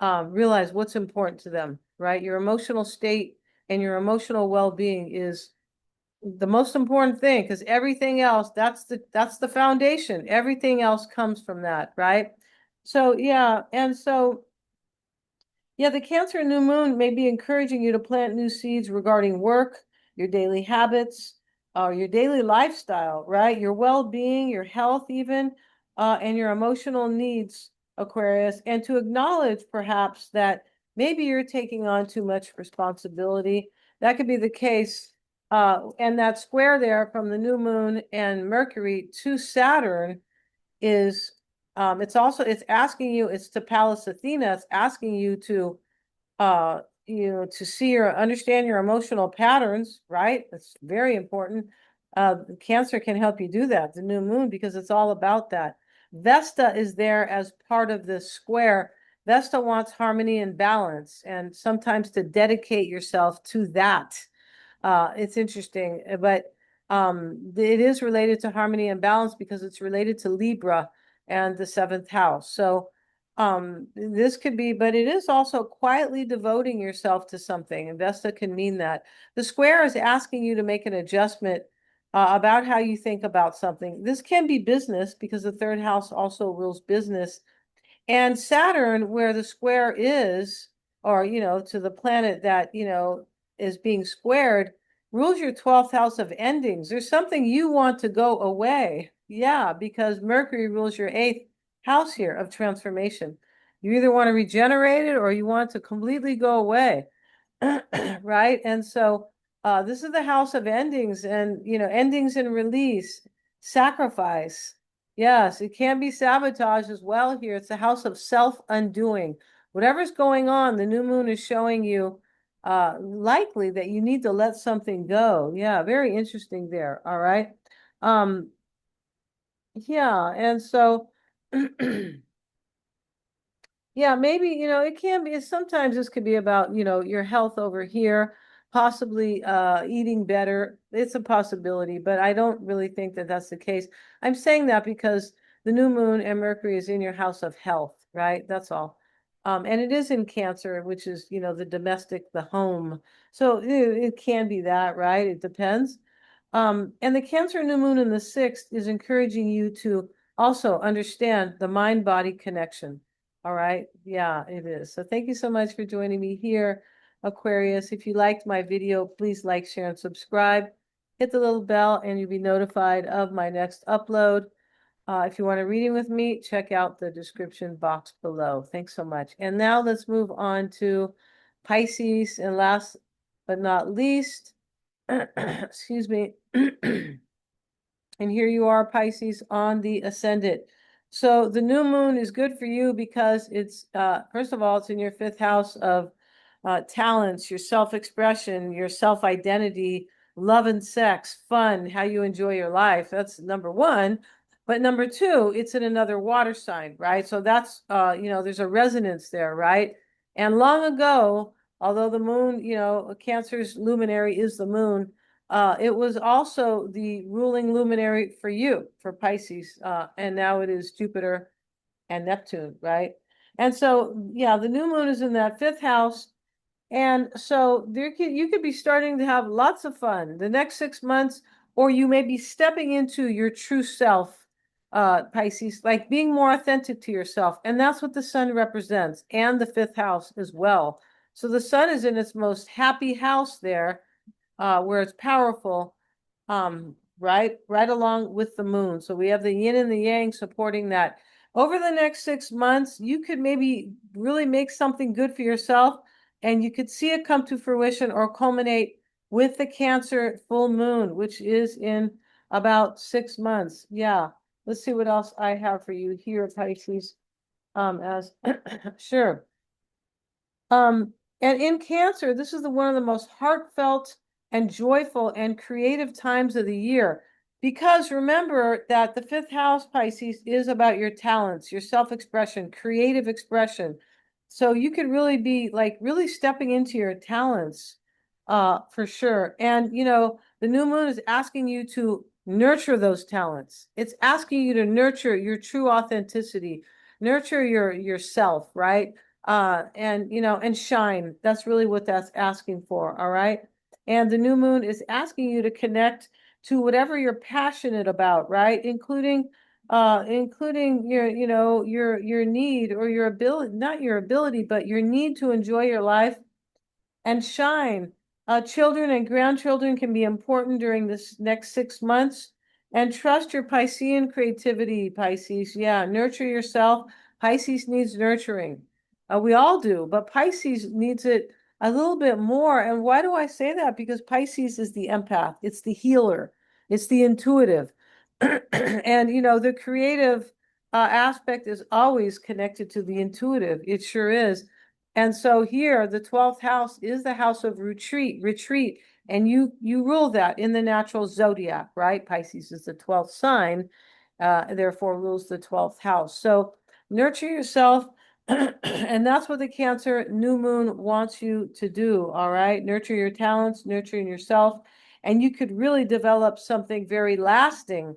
realize what's important to them, right? Your emotional state and your emotional well-being is the most important thing, because everything else, that's the foundation. Everything else comes from that, right? So yeah, and so yeah, the Cancer new moon may be encouraging you to plant new seeds regarding work, your daily habits, your daily lifestyle, right? Your well-being, your health even, and your emotional needs, Aquarius, and to acknowledge perhaps that maybe you're taking on too much responsibility. That could be the case. And that square there from the new moon and Mercury to Saturn is it's asking you, it's to Pallas Athena, it's asking you to to see or understand your emotional patterns, right? That's very important. Cancer can help you do that, the new moon, because it's all about that. Vesta is there as part of this square. Vesta wants harmony and balance, and sometimes to dedicate yourself to that. It's interesting, but it is related to harmony and balance because it's related to Libra and the seventh house. So this could be, but it is also quietly devoting yourself to something. And Vesta can mean that. The square is asking you to make an adjustment about how you think about something. This can be business because the third house also rules business. And Saturn, where the square is, or, to the planet that, is being squared, rules your 12th house of endings. There's something you want to go away. Yeah, because Mercury rules your 8th house here of transformation. You either want to regenerate it or you want to completely go away. Right? And so this is the house of endings and, endings and release, sacrifice. Yes, it can be sabotage as well here. It's a house of self-undoing. Whatever's going on, the new moon is showing you likely that you need to let something go. Yeah, very interesting there. All right. Um, yeah, and so yeah, maybe, it can be, sometimes this could be about, your health over here, possibly eating better. It's a possibility, but I don't really think that that's the case. I'm saying that because the new moon and Mercury is in your house of health, right? That's all. And it is in Cancer, which is, the domestic, the home. So it can be that, right? It depends. And the Cancer new moon in the 6th is encouraging you to also understand the mind-body connection. All right. Yeah, it is. So thank you so much for joining me here, Aquarius. If you liked my video, please like, share, and subscribe. Hit the little bell and you'll be notified of my next upload. If you want a reading with me, check out the description box below. Thanks so much. And now let's move on to Pisces. And last but not least, excuse me. And here you are, Pisces, on the ascendant. So the new moon is good for you because it's, first of all, it's in your 5th house of talents, your self-expression, your self-identity, love and sex, fun, how you enjoy your life. That's number one. But number two, it's in another water sign, right? So that's, there's a resonance there, right? And long ago, although the moon, Cancer's luminary is the moon, it was also the ruling luminary for you, for Pisces, and now it is Jupiter and Neptune, right? And so, yeah, the new moon is in that 5th house. And so you could be starting to have lots of fun the next 6 months, or you may be stepping into your true self, Pisces, like being more authentic to yourself. And that's what the sun represents, and the 5th house as well. So the sun is in its most happy house there, where it's powerful, right along with the moon. So we have the yin and the yang supporting that. Over the next 6 months, you could maybe really make something good for yourself, and you could see it come to fruition or culminate with the Cancer full moon, which is in about 6 months. Yeah, let's see what else I have for you here, Pisces. As sure. And in Cancer, this is one of the most heartfelt and joyful and creative times of the year. Because remember that the 5th house, Pisces, is about your talents, your self-expression, creative expression. So you could really be like really stepping into your talents, for sure. And you know, the new moon is asking you to nurture those talents. It's asking you to nurture your true authenticity, nurture yourself, right? And you know, and shine. That's really what that's asking for, all right? And the new moon is asking you to connect to whatever you're passionate about, right? Including your, you know, your need or your ability, not your ability, but your need to enjoy your life and shine. Children and grandchildren can be important during this next 6 months. And trust your Piscean creativity, Pisces. Yeah, nurture yourself. Pisces needs nurturing. We all do, but Pisces needs it a little bit more. And why do I say that? Because Pisces is the empath, it's the healer, it's the intuitive. And, you know, the creative aspect is always connected to the intuitive. It sure is. And so here, the 12th house is the house of retreat, and you rule that in the natural zodiac, right? Pisces is the 12th sign, therefore rules the 12th house. So nurture yourself, and that's what the Cancer new moon wants you to do, all right? Nurture your talents, nurturing yourself, and you could really develop something very lasting,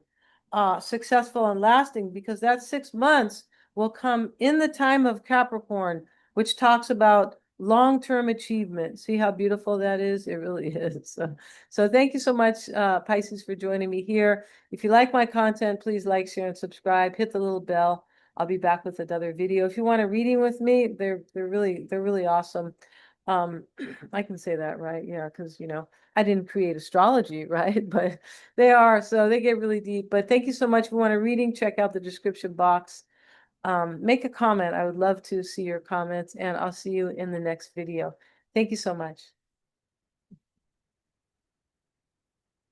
successful and lasting, because that 6 months will come in the time of Capricorn, which talks about long-term achievement. See how beautiful that is? It really is. So thank you so much, Pisces, for joining me here. If you like my content, please like, share, and subscribe. Hit the little bell. I'll be back with another video. If you want a reading with me, they're really awesome. I can say that, right? Yeah, because you know, I didn't create astrology, right? But they are, so they get really deep. But thank you so much. If you want a reading, check out the description box. Make a comment. I would love to see your comments, and I'll see you in the next video. Thank you so much.